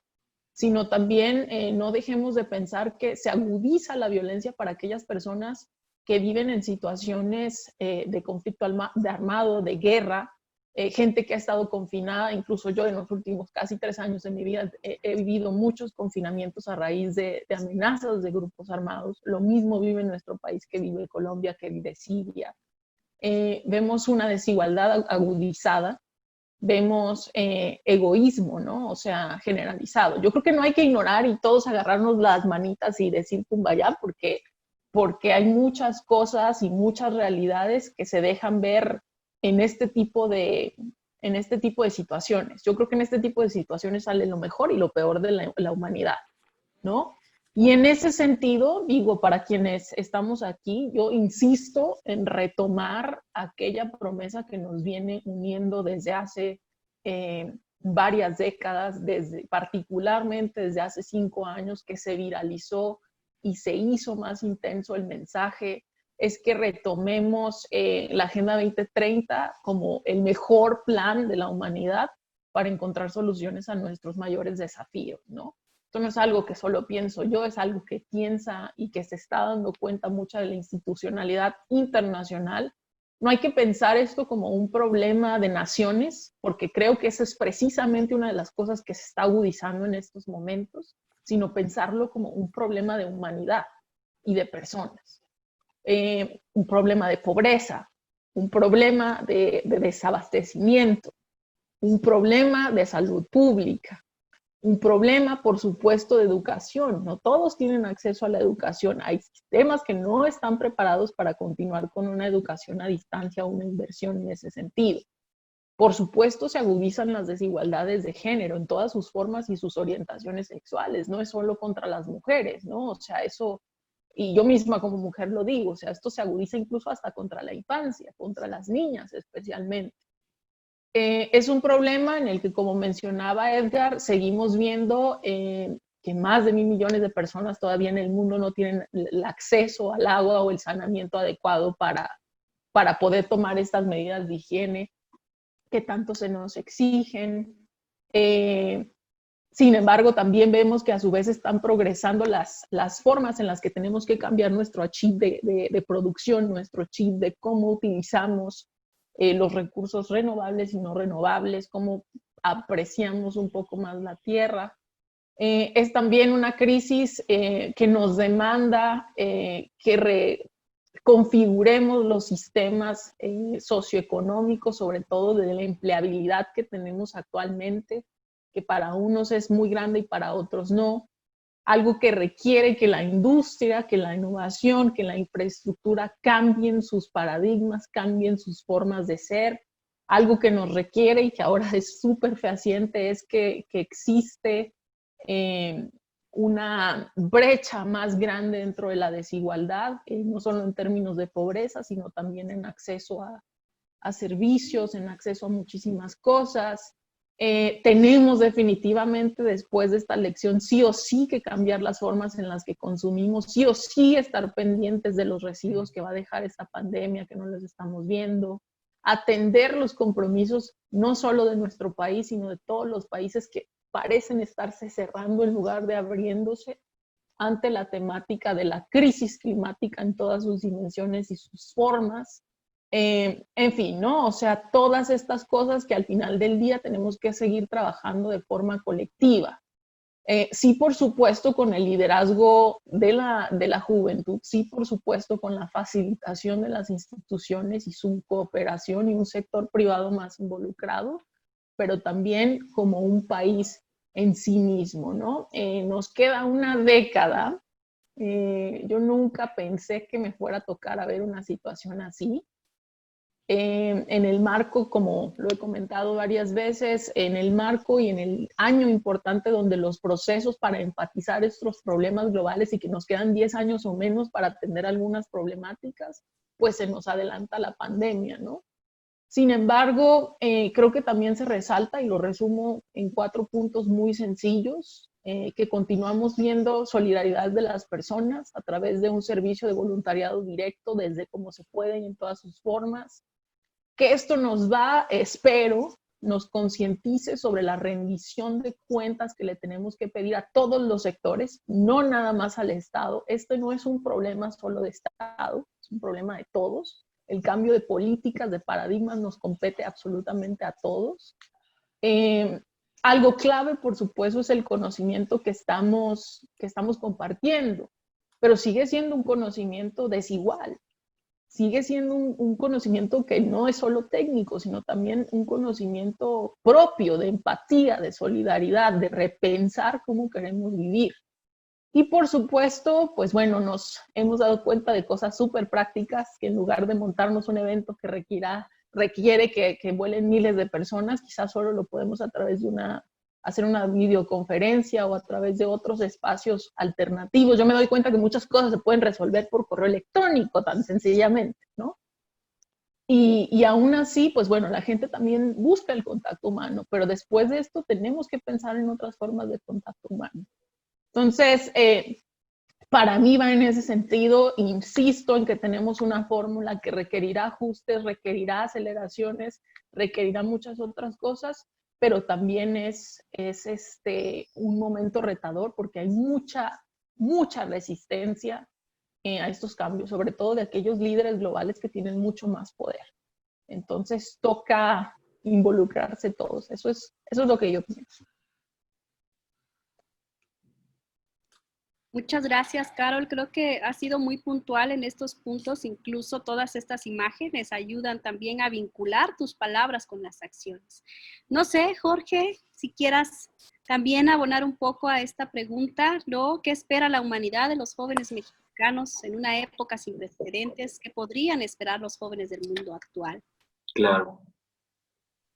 sino también no dejemos de pensar que se agudiza la violencia para aquellas personas que viven en situaciones de conflicto armado, de guerra, gente que ha estado confinada. Incluso yo en los últimos casi 3 años de mi vida he vivido muchos confinamientos a raíz de amenazas de grupos armados. Lo mismo vive en nuestro país que vive Colombia, que vive Siria. Vemos una desigualdad agudizada, vemos egoísmo, ¿no? O sea, generalizado. Yo creo que no hay que ignorar y todos agarrarnos las manitas y decir kumbaya, porque hay muchas cosas y muchas realidades que se dejan ver en este tipo de situaciones. Yo creo que en este tipo de situaciones sale lo mejor y lo peor de la humanidad, ¿no? Y en ese sentido, digo, para quienes estamos aquí, yo insisto en retomar aquella promesa que nos viene uniendo desde hace varias décadas, particularmente desde hace 5 años, que se viralizó y se hizo más intenso el mensaje es que retomemos la Agenda 2030 como el mejor plan de la humanidad para encontrar soluciones a nuestros mayores desafíos, ¿no? Esto no es algo que solo pienso yo, es algo que piensa y que se está dando cuenta mucha de la institucionalidad internacional. No hay que pensar esto como un problema de naciones, porque creo que eso es precisamente una de las cosas que se está agudizando en estos momentos, sino pensarlo como un problema de humanidad y de personas. Un problema de pobreza, un problema de desabastecimiento, un problema de salud pública, un problema, por supuesto, de educación. No todos tienen acceso a la educación. Hay sistemas que no están preparados para continuar con una educación a distancia o una inversión en ese sentido. Por supuesto, se agudizan las desigualdades de género en todas sus formas y sus orientaciones sexuales. No es solo contra las mujeres, ¿no? O sea, eso, y yo misma como mujer lo digo, o sea, esto se agudiza incluso hasta contra la infancia, contra las niñas especialmente. Es un problema en el que, como mencionaba Edgar, seguimos viendo que más de 1.000 millones de personas todavía en el mundo no tienen el acceso al agua o el saneamiento adecuado para poder tomar estas medidas de higiene que tanto se nos exigen. Sin embargo, también vemos que a su vez están progresando las formas en las que tenemos que cambiar nuestro chip de producción, nuestro chip de cómo utilizamos los recursos renovables y no renovables, cómo apreciamos un poco más la tierra. Es también una crisis que nos demanda que configuremos los sistemas socioeconómicos, sobre todo de la empleabilidad que tenemos actualmente, que para unos es muy grande y para otros no. Algo que requiere que la industria, que la innovación, que la infraestructura cambien sus paradigmas, cambien sus formas de ser. Algo que nos requiere y que ahora es súper fehaciente es que existe una brecha más grande dentro de la desigualdad, no solo en términos de pobreza, sino también en acceso a servicios, en acceso a muchísimas cosas. Tenemos definitivamente después de esta lección sí o sí que cambiar las formas en las que consumimos, sí o sí estar pendientes de los residuos que va a dejar esta pandemia que no los estamos viendo, atender los compromisos no solo de nuestro país, sino de todos los países que parecen estarse cerrando en lugar de abriéndose ante la temática de la crisis climática en todas sus dimensiones y sus formas. En fin, ¿no? O sea, todas estas cosas que al final del día tenemos que seguir trabajando de forma colectiva. Sí, por supuesto, con el liderazgo de la juventud, sí, por supuesto, con la facilitación de las instituciones y su cooperación y un sector privado más involucrado, pero también como un país en sí mismo, ¿no? Nos queda una década. Yo nunca pensé que me fuera a tocar a ver una situación así. En el marco, como lo he comentado varias veces, en el marco y en el año importante donde los procesos para empatizar estos problemas globales y que nos quedan 10 años o menos para atender algunas problemáticas, pues se nos adelanta la pandemia, ¿no? Sin embargo, creo que también se resalta, y lo resumo en 4 puntos muy sencillos, que continuamos viendo solidaridad de las personas a través de un servicio de voluntariado directo desde cómo se puede y en todas sus formas, que esto nos va, espero, nos concientice sobre la rendición de cuentas que le tenemos que pedir a todos los sectores, no nada más al Estado. Este no es un problema solo de Estado, es un problema de todos. El cambio de políticas, de paradigmas nos compete absolutamente a todos. Algo clave, por supuesto, es el conocimiento que estamos compartiendo, pero sigue siendo un conocimiento desigual. Sigue siendo un conocimiento que no es solo técnico, sino también un conocimiento propio de empatía, de solidaridad, de repensar cómo queremos vivir. Y por supuesto, pues bueno, nos hemos dado cuenta de cosas súper prácticas, que en lugar de montarnos un evento que requiere que vuelen miles de personas, quizás solo lo podemos a través de hacer una videoconferencia o a través de otros espacios alternativos. Yo me doy cuenta que muchas cosas se pueden resolver por correo electrónico tan sencillamente, ¿no? Y aún así, pues bueno, la gente también busca el contacto humano, pero después de esto tenemos que pensar en otras formas de contacto humano. Entonces, para mí va en ese sentido. Insisto en que tenemos una fórmula que requerirá ajustes, requerirá aceleraciones, requerirá muchas otras cosas, pero también es un momento retador porque hay mucha resistencia a estos cambios, sobre todo de aquellos líderes globales que tienen mucho más poder. Entonces toca involucrarse todos. Eso es lo que yo pienso. Muchas gracias, Carol. Creo que has sido muy puntual en estos puntos. Incluso todas estas imágenes ayudan también a vincular tus palabras con las acciones. No sé, Jorge, si quieras también abonar un poco a esta pregunta, ¿no? ¿Qué espera la humanidad de los jóvenes mexicanos en una época sin precedentes? ¿Qué podrían esperar los jóvenes del mundo actual? Claro.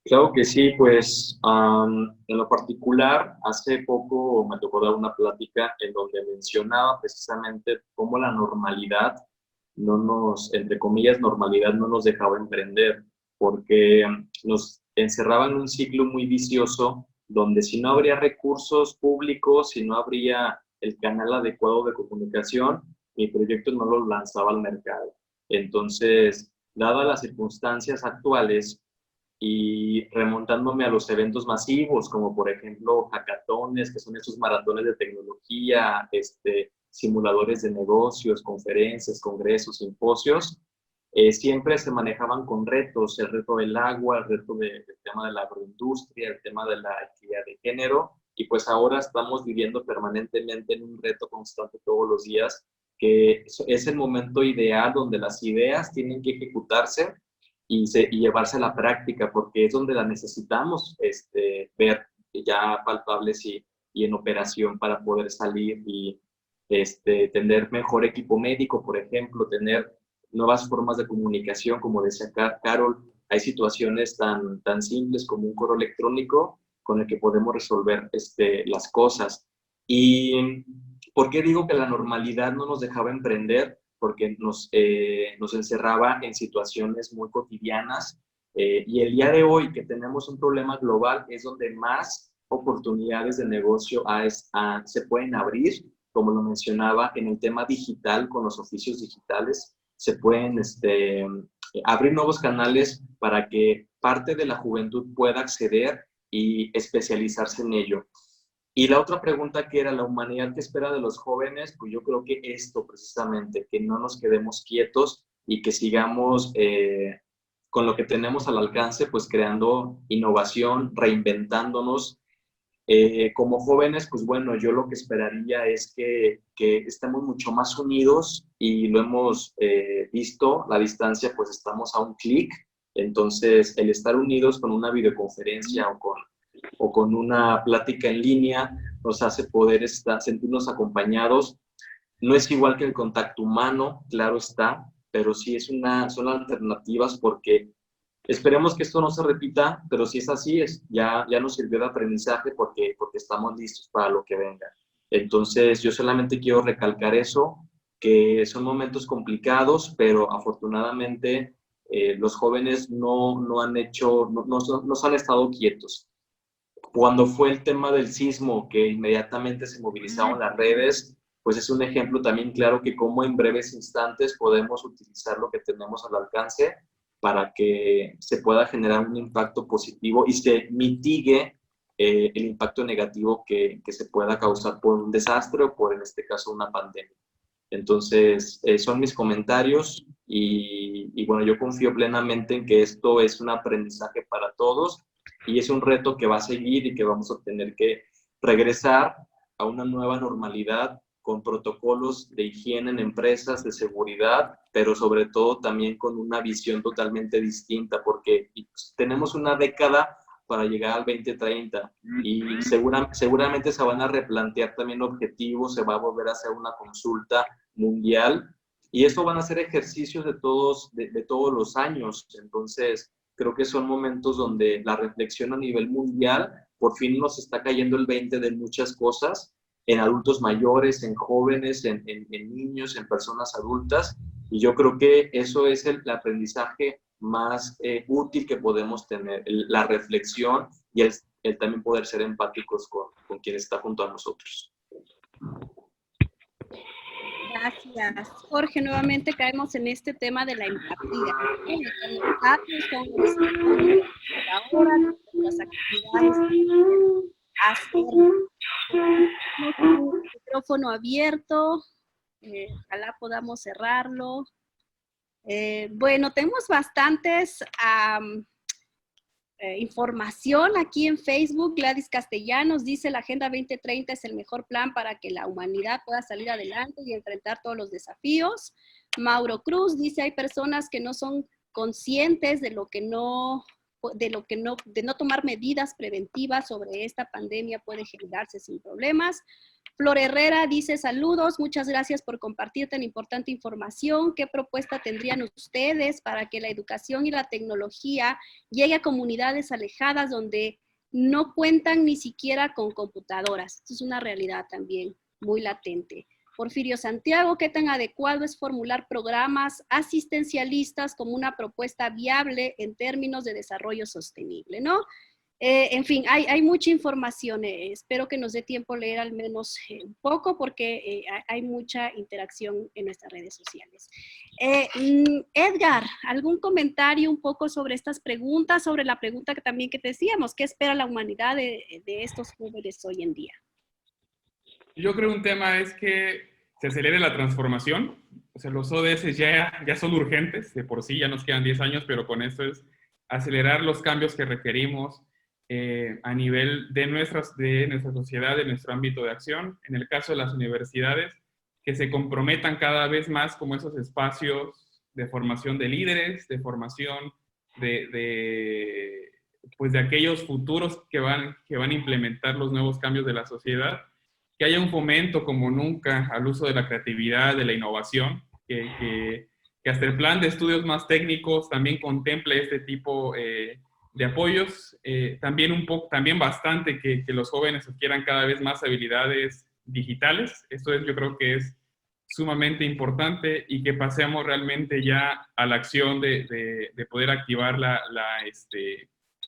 Claro que sí, pues en lo particular, hace poco me tocó dar una plática en donde mencionaba precisamente cómo la normalidad entre comillas, normalidad no nos dejaba emprender, porque nos encerraba en un ciclo muy vicioso donde si no habría recursos públicos, si no habría el canal adecuado de comunicación, mi proyecto no lo lanzaba al mercado. Entonces, dadas las circunstancias actuales, y remontándome a los eventos masivos, como por ejemplo hackatones, que son esos maratones de tecnología, simuladores de negocios, conferencias, congresos, simposios, siempre se manejaban con retos, el reto del agua, el reto del tema de la agroindustria, el tema de la equidad de género, y pues ahora estamos viviendo permanentemente en un reto constante todos los días, que es el momento ideal donde las ideas tienen que ejecutarse y llevarse a la práctica, porque es donde la necesitamos ver ya palpables y en operación para poder salir y tener mejor equipo médico, por ejemplo, tener nuevas formas de comunicación, como decía Carol, hay situaciones tan simples como un correo electrónico con el que podemos resolver las cosas. ¿Y por qué digo que la normalidad no nos dejaba emprender? Porque nos encerraba en situaciones muy cotidianas, y el día de hoy que tenemos un problema global es donde más oportunidades de negocio se pueden abrir, como lo mencionaba en el tema digital, con los oficios digitales, se pueden abrir nuevos canales para que parte de la juventud pueda acceder y especializarse en ello. Y la otra pregunta que era la humanidad que espera de los jóvenes, pues yo creo que esto precisamente, que no nos quedemos quietos y que sigamos con lo que tenemos al alcance, pues creando innovación, reinventándonos. Como jóvenes, pues bueno, yo lo que esperaría es que estemos mucho más unidos y lo hemos visto, la distancia, pues estamos a un clic. Entonces, el estar unidos con una videoconferencia o con una plática en línea nos hace poder sentirnos acompañados. No es igual que el contacto humano, claro está, pero sí son alternativas porque esperemos que esto no se repita, pero si es así, ya nos sirvió de aprendizaje porque estamos listos para lo que venga. Entonces, yo solamente quiero recalcar eso, que son momentos complicados, pero afortunadamente los jóvenes no han estado quietos. Cuando fue el tema del sismo, que inmediatamente se movilizaron las redes, pues es un ejemplo también claro que cómo en breves instantes podemos utilizar lo que tenemos al alcance para que se pueda generar un impacto positivo y se mitigue el impacto negativo que se pueda causar por un desastre o por, en este caso, una pandemia. Entonces, son mis comentarios y bueno, yo confío plenamente en que esto es un aprendizaje para todos y es un reto que va a seguir y que vamos a tener que regresar a una nueva normalidad con protocolos de higiene en empresas, de seguridad, pero sobre todo también con una visión totalmente distinta, porque tenemos una década para llegar al 2030 y seguramente se van a replantear también objetivos, se va a volver a hacer una consulta mundial y esto van a ser ejercicios de todos los años. Entonces, creo que son momentos donde la reflexión a nivel mundial por fin nos está cayendo el 20 de muchas cosas, en adultos mayores, en jóvenes, en niños, en personas adultas, y yo creo que eso es el aprendizaje más útil que podemos tener, la reflexión y el también poder ser empáticos con quien está junto a nosotros. Gracias. Jorge, nuevamente caemos en este tema de la empatía. Los datos son los que ahora las actividades hacer un micrófono abierto. Ojalá podamos cerrarlo. Bueno, tenemos bastantes información aquí en Facebook. Gladys Castellanos dice: la Agenda 2030 es el mejor plan para que la humanidad pueda salir adelante y enfrentar todos los desafíos. Mauro Cruz dice: hay personas que no son conscientes de no tomar medidas preventivas sobre esta pandemia, puede generarse sin problemas. Flor Herrera dice: saludos, muchas gracias por compartir tan importante información. ¿Qué propuesta tendrían ustedes para que la educación y la tecnología llegue a comunidades alejadas donde no cuentan ni siquiera con computadoras? Esto es una realidad también muy latente. Porfirio Santiago: ¿qué tan adecuado es formular programas asistencialistas como una propuesta viable en términos de desarrollo sostenible, ¿no? En fin, hay mucha información. Espero que nos dé tiempo leer al menos un poco, porque hay mucha interacción en nuestras redes sociales. Edgar, ¿algún comentario un poco sobre estas preguntas, sobre la pregunta que también que te decíamos? ¿Qué espera la humanidad de estos jóvenes hoy en día? Yo creo un tema es que se acelere la transformación. O sea, los ODS ya son urgentes, de por sí ya nos quedan 10 años, pero con esto es acelerar los cambios que requerimos a nivel de nuestra sociedad, de nuestro ámbito de acción. En el caso de las universidades, que se comprometan cada vez más como esos espacios de formación de líderes, de formación pues de aquellos futuros que van a implementar los nuevos cambios de la sociedad, que haya un fomento como nunca al uso de la creatividad, de la innovación, que hasta el plan de estudios más técnicos también contemple este tipo de apoyos. También bastante que los jóvenes adquieran cada vez más habilidades digitales. Esto yo creo que es sumamente importante, y que pasemos realmente ya a la acción de poder activar la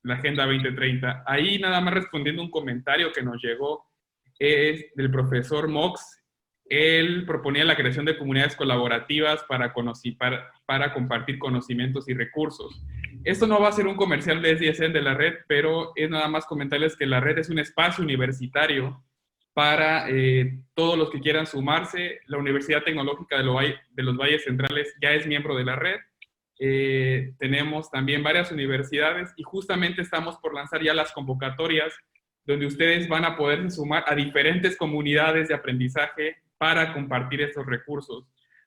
Agenda 2030. Ahí nada más respondiendo un comentario que nos llegó, es del profesor Mox. Él proponía la creación de comunidades colaborativas para compartir conocimientos y recursos. Esto no va a ser un comercial de SDSN de la red, pero es nada más comentarles que la red es un espacio universitario para todos los que quieran sumarse. La Universidad Tecnológica de los Valles Centrales ya es miembro de la red. Tenemos también varias universidades, y justamente estamos por lanzar ya las convocatorias donde ustedes van a poder sumar a diferentes comunidades de aprendizaje para compartir estos recursos,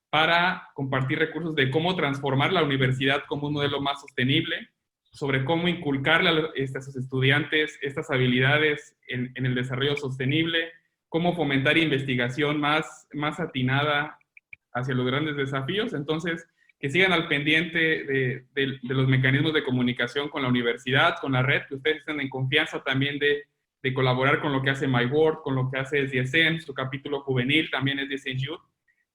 para compartir recursos de cómo transformar la universidad como un modelo más sostenible, sobre cómo inculcarle a sus estudiantes estas habilidades en el desarrollo sostenible, cómo fomentar investigación más atinada hacia los grandes desafíos. Entonces, que sigan al pendiente de los mecanismos de comunicación con la universidad, con la red, que ustedes estén en confianza también de colaborar con lo que hace MyWord, con lo que hace SDSN, su capítulo juvenil también es SDSN Youth,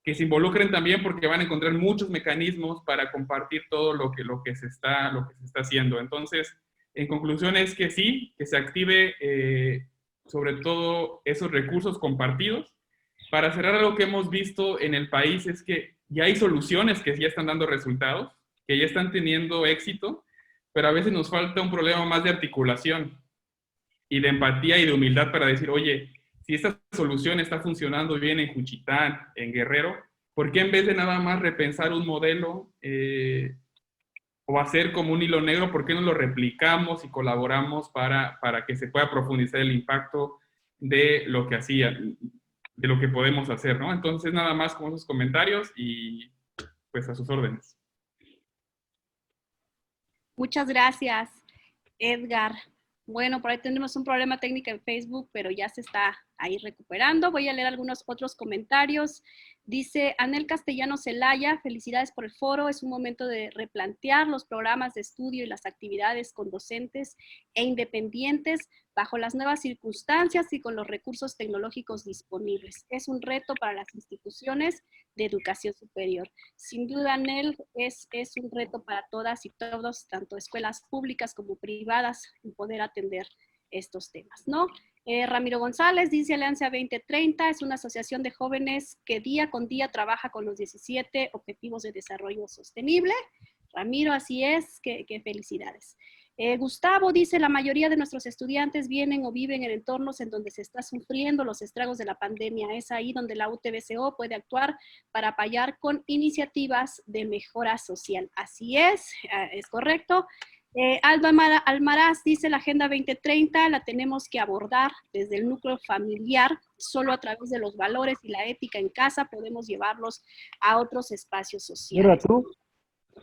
que se involucren también, porque van a encontrar muchos mecanismos para compartir todo lo que se está haciendo. Entonces, en conclusión es que sí, que se active sobre todo esos recursos compartidos. Para cerrar, algo que hemos visto en el país es que ya hay soluciones que ya están dando resultados, que ya están teniendo éxito, pero a veces nos falta un problema más de articulación y de empatía y de humildad para decir: oye, si esta solución está funcionando bien en Juchitán, en Guerrero, ¿por qué en vez de nada más repensar un modelo o hacer como un hilo negro, por qué no lo replicamos y colaboramos para que se pueda profundizar el impacto de lo que de lo que podemos hacer, ¿no? Entonces, nada más con esos comentarios, y pues a sus órdenes. Muchas gracias, Edgar. Bueno, por ahí tenemos un problema técnico en Facebook, pero ya se está ahí recuperando. Voy a leer algunos otros comentarios. Dice Anel Castellano Celaya: felicidades por el foro. Es un momento de replantear los programas de estudio y las actividades con docentes e independientes bajo las nuevas circunstancias y con los recursos tecnológicos disponibles. Es un reto para las instituciones de educación superior. Sin duda, Anel, es un reto para todas y todos, tanto escuelas públicas como privadas, en poder atender estos temas, ¿no? Ramiro González dice, Alianza 2030 es una asociación de jóvenes que día con día trabaja con los 17 Objetivos de Desarrollo Sostenible. Ramiro, así es, que felicidades. Gustavo dice, la mayoría de nuestros estudiantes vienen o viven en entornos en donde se está sufriendo los estragos de la pandemia. Es ahí donde la UTBCO puede actuar para apoyar con iniciativas de mejora social. Así es correcto. Aldo Almaraz dice, la Agenda 2030 la tenemos que abordar desde el núcleo familiar. Solo a través de los valores y la ética en casa podemos llevarlos a otros espacios sociales. Mira tú.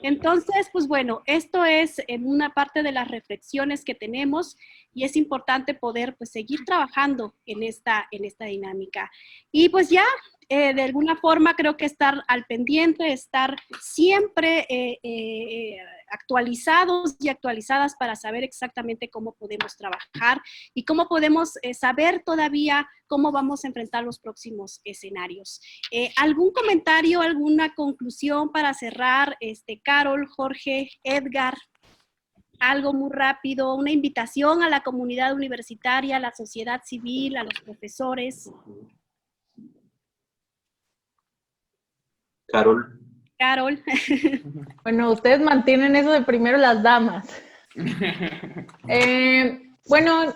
Entonces, pues bueno, esto es una parte de las reflexiones que tenemos y es importante poder pues seguir trabajando en esta dinámica. Y pues ya, de alguna forma creo que estar al pendiente, estar siempre actualizados y actualizadas para saber exactamente cómo podemos trabajar y cómo podemos saber todavía cómo vamos a enfrentar los próximos escenarios. ¿Algún comentario, alguna conclusión para cerrar? Carol, Jorge, Edgar, algo muy rápido, una invitación a la comunidad universitaria, a la sociedad civil, a los profesores. Carol. Carol. Bueno, ustedes mantienen eso de primero las damas. Bueno,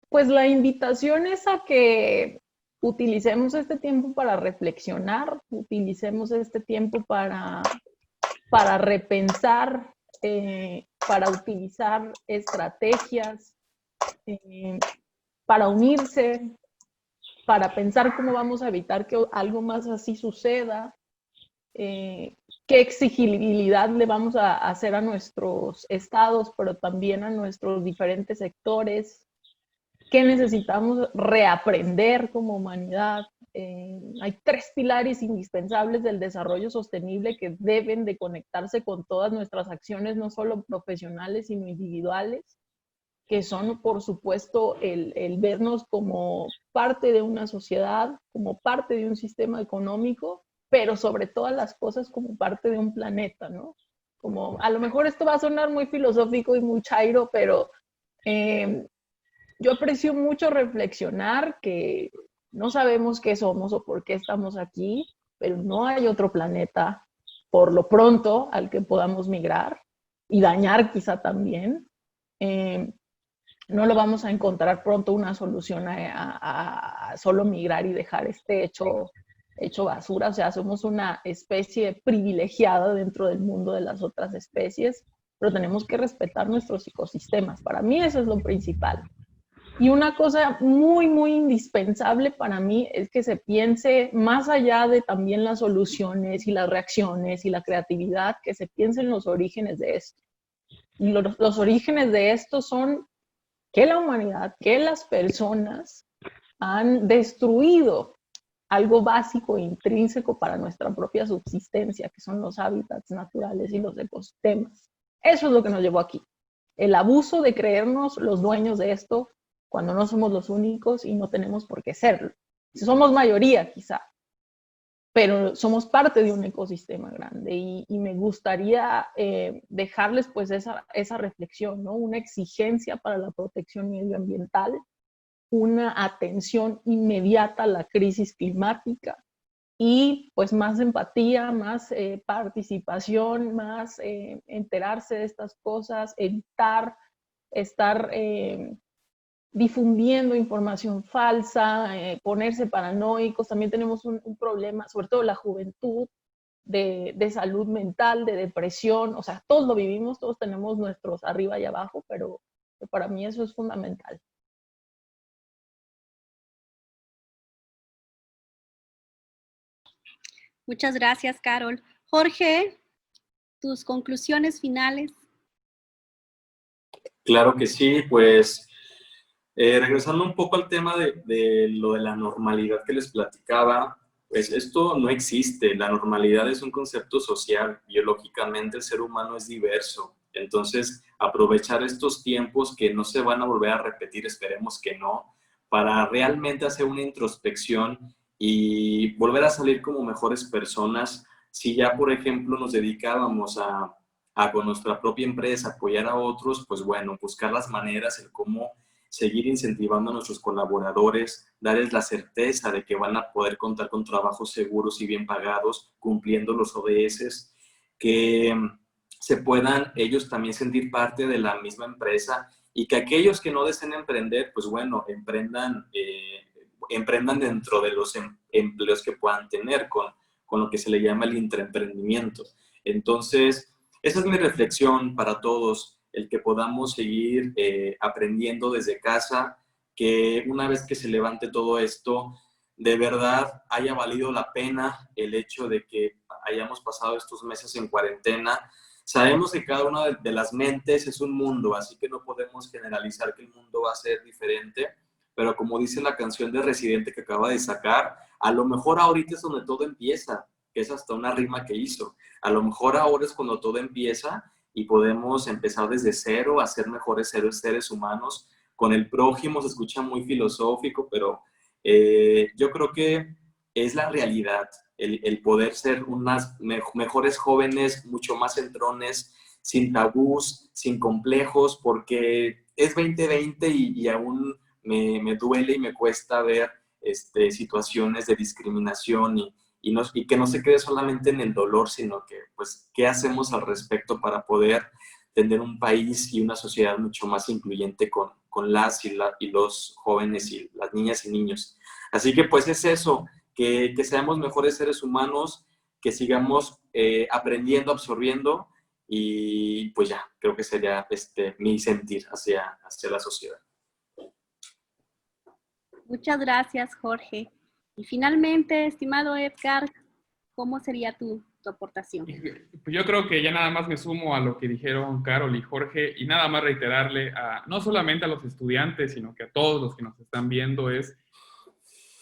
pues la invitación es a que utilicemos este tiempo para reflexionar, utilicemos este tiempo para repensar, para utilizar estrategias, para unirse, para pensar cómo vamos a evitar que algo más así suceda. Qué exigibilidad le vamos a hacer a nuestros estados, pero también a nuestros diferentes sectores, qué necesitamos reaprender como humanidad. Hay 3 pilares indispensables del desarrollo sostenible que deben de conectarse con todas nuestras acciones, no solo profesionales, sino individuales, que son, por supuesto, el vernos como parte de una sociedad, como parte de un sistema económico, pero sobre todas las cosas como parte de un planeta, ¿no? Como, a lo mejor esto va a sonar muy filosófico y muy chairo, pero yo aprecio mucho reflexionar que no sabemos qué somos o por qué estamos aquí, pero no hay otro planeta, por lo pronto, al que podamos migrar y dañar quizá también. No lo vamos a encontrar pronto una solución a solo migrar y dejar este hecho basura. O sea, somos una especie privilegiada dentro del mundo de las otras especies, pero tenemos que respetar nuestros ecosistemas. Para mí eso es lo principal. Y una cosa muy, muy indispensable para mí es que se piense más allá de también las soluciones y las reacciones y la creatividad, que se piense en los orígenes de esto. Y los orígenes de esto son que la humanidad, que las personas han destruido algo básico e intrínseco para nuestra propia subsistencia, que son los hábitats naturales y los ecosistemas. Eso es lo que nos llevó aquí. El abuso de creernos los dueños de esto cuando no somos los únicos y no tenemos por qué serlo. Somos mayoría quizá, pero somos parte de un ecosistema grande y me gustaría dejarles pues esa reflexión, ¿no? Una exigencia para la protección medioambiental, una atención inmediata a la crisis climática y pues más empatía, más participación, más enterarse de estas cosas, evitar estar difundiendo información falsa, ponerse paranoicos. También tenemos un problema, sobre todo la juventud, de salud mental, de depresión. O sea, todos lo vivimos, todos tenemos nuestros arriba y abajo, pero para mí eso es fundamental. Muchas gracias, Carol. Jorge, tus conclusiones finales. Claro que sí, pues regresando un poco al tema de lo de la normalidad que les platicaba, pues esto no existe. La normalidad es un concepto social. Biológicamente el ser humano es diverso. Entonces, aprovechar estos tiempos que no se van a volver a repetir, esperemos que no, para realmente hacer una introspección y volver a salir como mejores personas. Si ya, por ejemplo, nos dedicábamos a con nuestra propia empresa apoyar a otros, pues bueno, buscar las maneras, el cómo seguir incentivando a nuestros colaboradores, darles la certeza de que van a poder contar con trabajos seguros y bien pagados, cumpliendo los ODS, que se puedan ellos también sentir parte de la misma empresa y que aquellos que no deseen emprender, pues bueno, emprendan dentro de los empleos que puedan tener con lo que se le llama el intraemprendimiento. Entonces, esa es mi reflexión para todos, el que podamos seguir aprendiendo desde casa, que una vez que se levante todo esto, de verdad haya valido la pena el hecho de que hayamos pasado estos meses en cuarentena. Sabemos que cada una de las mentes es un mundo, así que no podemos generalizar que el mundo va a ser diferente, pero como dice la canción de Residente que acaba de sacar, a lo mejor ahorita es donde todo empieza, que es hasta una rima que hizo. A lo mejor ahora es cuando todo empieza y podemos empezar desde cero a ser mejores seres humanos. Con el prójimo se escucha muy filosófico, pero yo creo que es la realidad, el poder ser unas mejores jóvenes, mucho más entrones, sin tabús, sin complejos, porque es 2020 y aún me duele y me cuesta ver situaciones de discriminación y que no se quede solamente en el dolor, sino que, pues, ¿qué hacemos al respecto para poder tener un país y una sociedad mucho más incluyente con las y los jóvenes y las niñas y niños? Así que, pues, es eso, que seamos mejores seres humanos, que sigamos aprendiendo, absorbiendo, y pues ya, creo que sería mi sentir hacia la sociedad. Muchas gracias, Jorge. Y finalmente, estimado Edgar, ¿cómo sería tu aportación? Pues yo creo que ya nada más me sumo a lo que dijeron Carol y Jorge y nada más reiterarle no solamente a los estudiantes, sino que a todos los que nos están viendo es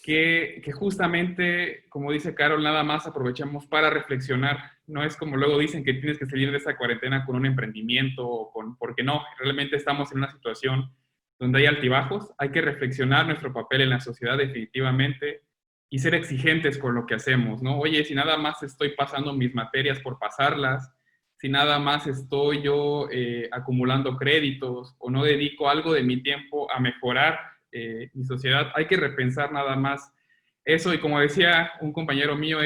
que justamente, como dice Carol, nada más aprovechemos para reflexionar. No es como luego dicen que tienes que salir de esa cuarentena con un emprendimiento o porque no, realmente estamos en una situación donde hay altibajos. Hay que reflexionar nuestro papel en la sociedad definitivamente y ser exigentes con lo que hacemos, ¿no? Oye, si nada más estoy pasando mis materias por pasarlas, si nada más estoy yo acumulando créditos o no dedico algo de mi tiempo a mejorar mi sociedad, hay que repensar nada más eso. Y como decía un compañero mío,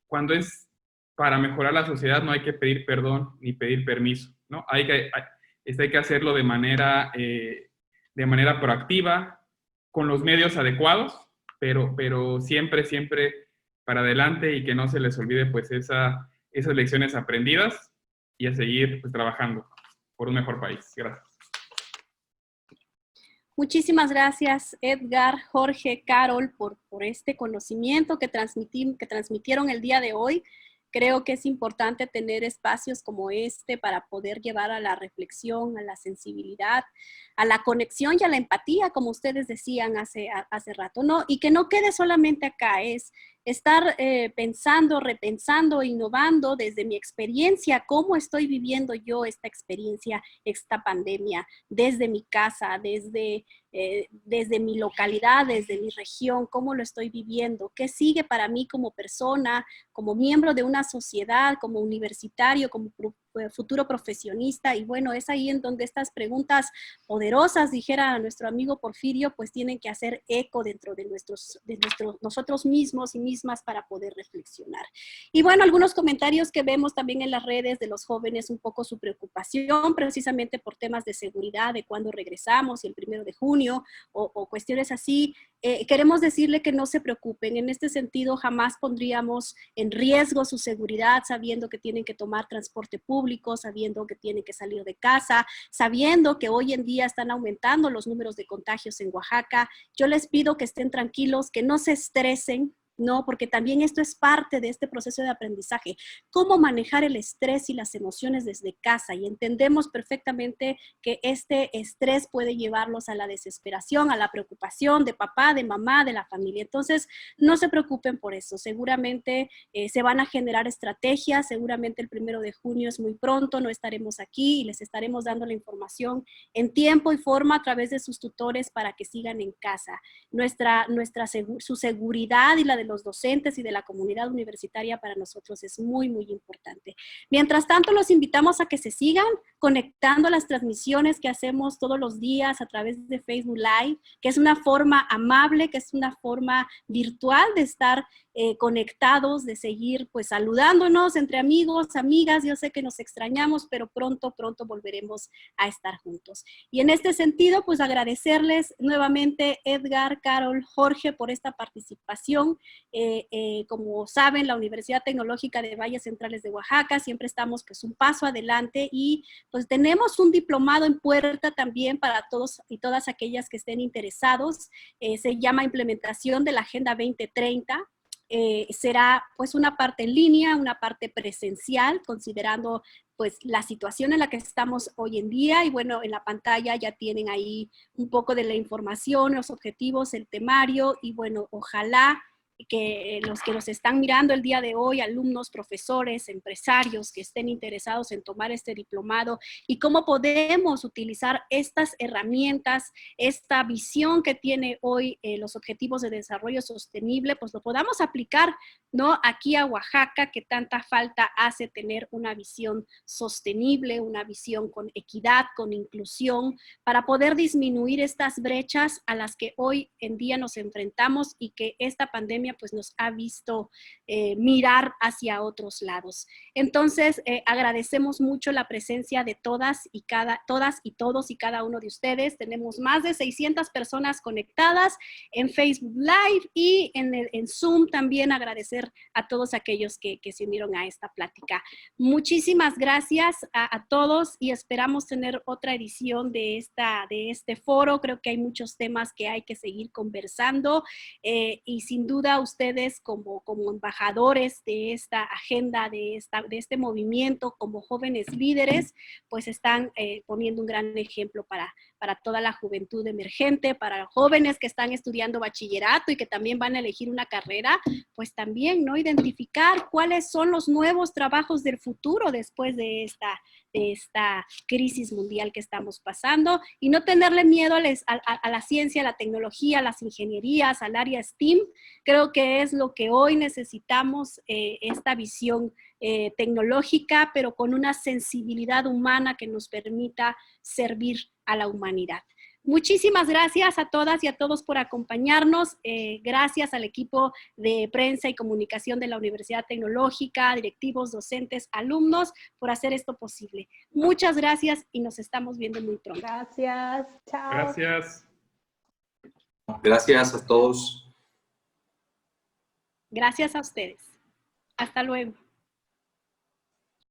cuando es para mejorar la sociedad no hay que pedir perdón ni pedir permiso, ¿no? Hay que hacerlo de manera proactiva, con los medios adecuados, pero siempre para adelante y que no se les olvide pues esas lecciones aprendidas y a seguir pues trabajando por un mejor país. Gracias. Muchísimas gracias, Edgar, Jorge, Carol, por este conocimiento que transmitieron el día de hoy. Creo que es importante tener espacios como este para poder llevar a la reflexión, a la sensibilidad, a la conexión y a la empatía, como ustedes decían hace rato, ¿no? Y que no quede solamente acá, es estar pensando, repensando, innovando desde mi experiencia, cómo estoy viviendo yo esta experiencia, esta pandemia, desde mi casa, desde mi localidad, desde mi región, cómo lo estoy viviendo, qué sigue para mí como persona, como miembro de una sociedad, como universitario, como futuro profesionista. Y bueno, es ahí en donde estas preguntas poderosas, dijera nuestro amigo Porfirio, pues tienen que hacer eco dentro de nosotros mismos y mismas para poder reflexionar. Y bueno, algunos comentarios que vemos también en las redes de los jóvenes, un poco su preocupación precisamente por temas de seguridad, de cuándo regresamos, y el 1 de junio, o cuestiones así. Queremos decirle que no se preocupen. En este sentido, jamás pondríamos en riesgo su seguridad, sabiendo que tienen que tomar transporte público, sabiendo que tienen que salir de casa, sabiendo que hoy en día están aumentando los números de contagios en Oaxaca. Yo les pido que estén tranquilos, que no se estresen, ¿no? Porque también esto es parte de este proceso de aprendizaje. Cómo manejar el estrés y las emociones desde casa. Y entendemos perfectamente que este estrés puede llevarlos a la desesperación, a la preocupación de papá, de mamá, de la familia. Entonces, no se preocupen por eso. Seguramente se van a generar estrategias. Seguramente el 1 de junio es muy pronto. No estaremos aquí y les estaremos dando la información en tiempo y forma a través de sus tutores para que sigan en casa. Su seguridad y la de los docentes y de la comunidad universitaria para nosotros es muy, muy importante. Mientras tanto, los invitamos a que se sigan conectando a las transmisiones que hacemos todos los días a través de Facebook Live, que es una forma amable, que es una forma virtual de estar conectados, de seguir pues saludándonos entre amigos, amigas. Yo sé que nos extrañamos, pero pronto volveremos a estar juntos. Y en este sentido, pues agradecerles nuevamente, Edgar, Carol, Jorge, por esta participación. Como saben, la Universidad Tecnológica de Valles Centrales de Oaxaca, siempre estamos pues un paso adelante y pues tenemos un diplomado en puerta también para todos y todas aquellas que estén interesados. Se llama Implementación de la Agenda 2030. Será pues una parte en línea, una parte presencial, considerando pues la situación en la que estamos hoy en día. Y bueno, en la pantalla ya tienen ahí un poco de la información, los objetivos, el temario, y bueno, ojalá que los que nos están mirando el día de hoy, alumnos, profesores, empresarios que estén interesados en tomar este diplomado y cómo podemos utilizar estas herramientas, esta visión que tiene hoy los Objetivos de Desarrollo Sostenible, pues lo podamos aplicar, ¿no? Aquí a Oaxaca, que tanta falta hace tener una visión sostenible, una visión con equidad, con inclusión, para poder disminuir estas brechas a las que hoy en día nos enfrentamos y que esta pandemia pues nos ha visto mirar hacia otros lados. Entonces, agradecemos mucho la presencia de todas y todos y cada uno de ustedes. Tenemos más de 600 personas conectadas en Facebook Live y en Zoom. También agradecer a todos aquellos que se unieron a esta plática. Muchísimas gracias a todos y esperamos tener otra edición de este foro. Creo que hay muchos temas que hay que seguir conversando y sin duda ustedes como embajadores de esta agenda, de este movimiento, como jóvenes líderes, pues están poniendo un gran ejemplo para toda la juventud emergente, para jóvenes que están estudiando bachillerato y que también van a elegir una carrera, pues también, ¿no? Identificar cuáles son los nuevos trabajos del futuro después de esta crisis mundial que estamos pasando y no tenerle miedo a la ciencia, a la tecnología, a las ingenierías, al área STEAM. Creo que es lo que hoy necesitamos, esta visión tecnológica, pero con una sensibilidad humana que nos permita servir a la humanidad. Muchísimas gracias a todas y a todos por acompañarnos. Gracias al equipo de prensa y comunicación de la Universidad Tecnológica, directivos, docentes, alumnos, por hacer esto posible. Muchas gracias y nos estamos viendo muy pronto. Gracias. Chao. Gracias. Gracias a todos. Gracias a ustedes. Hasta luego.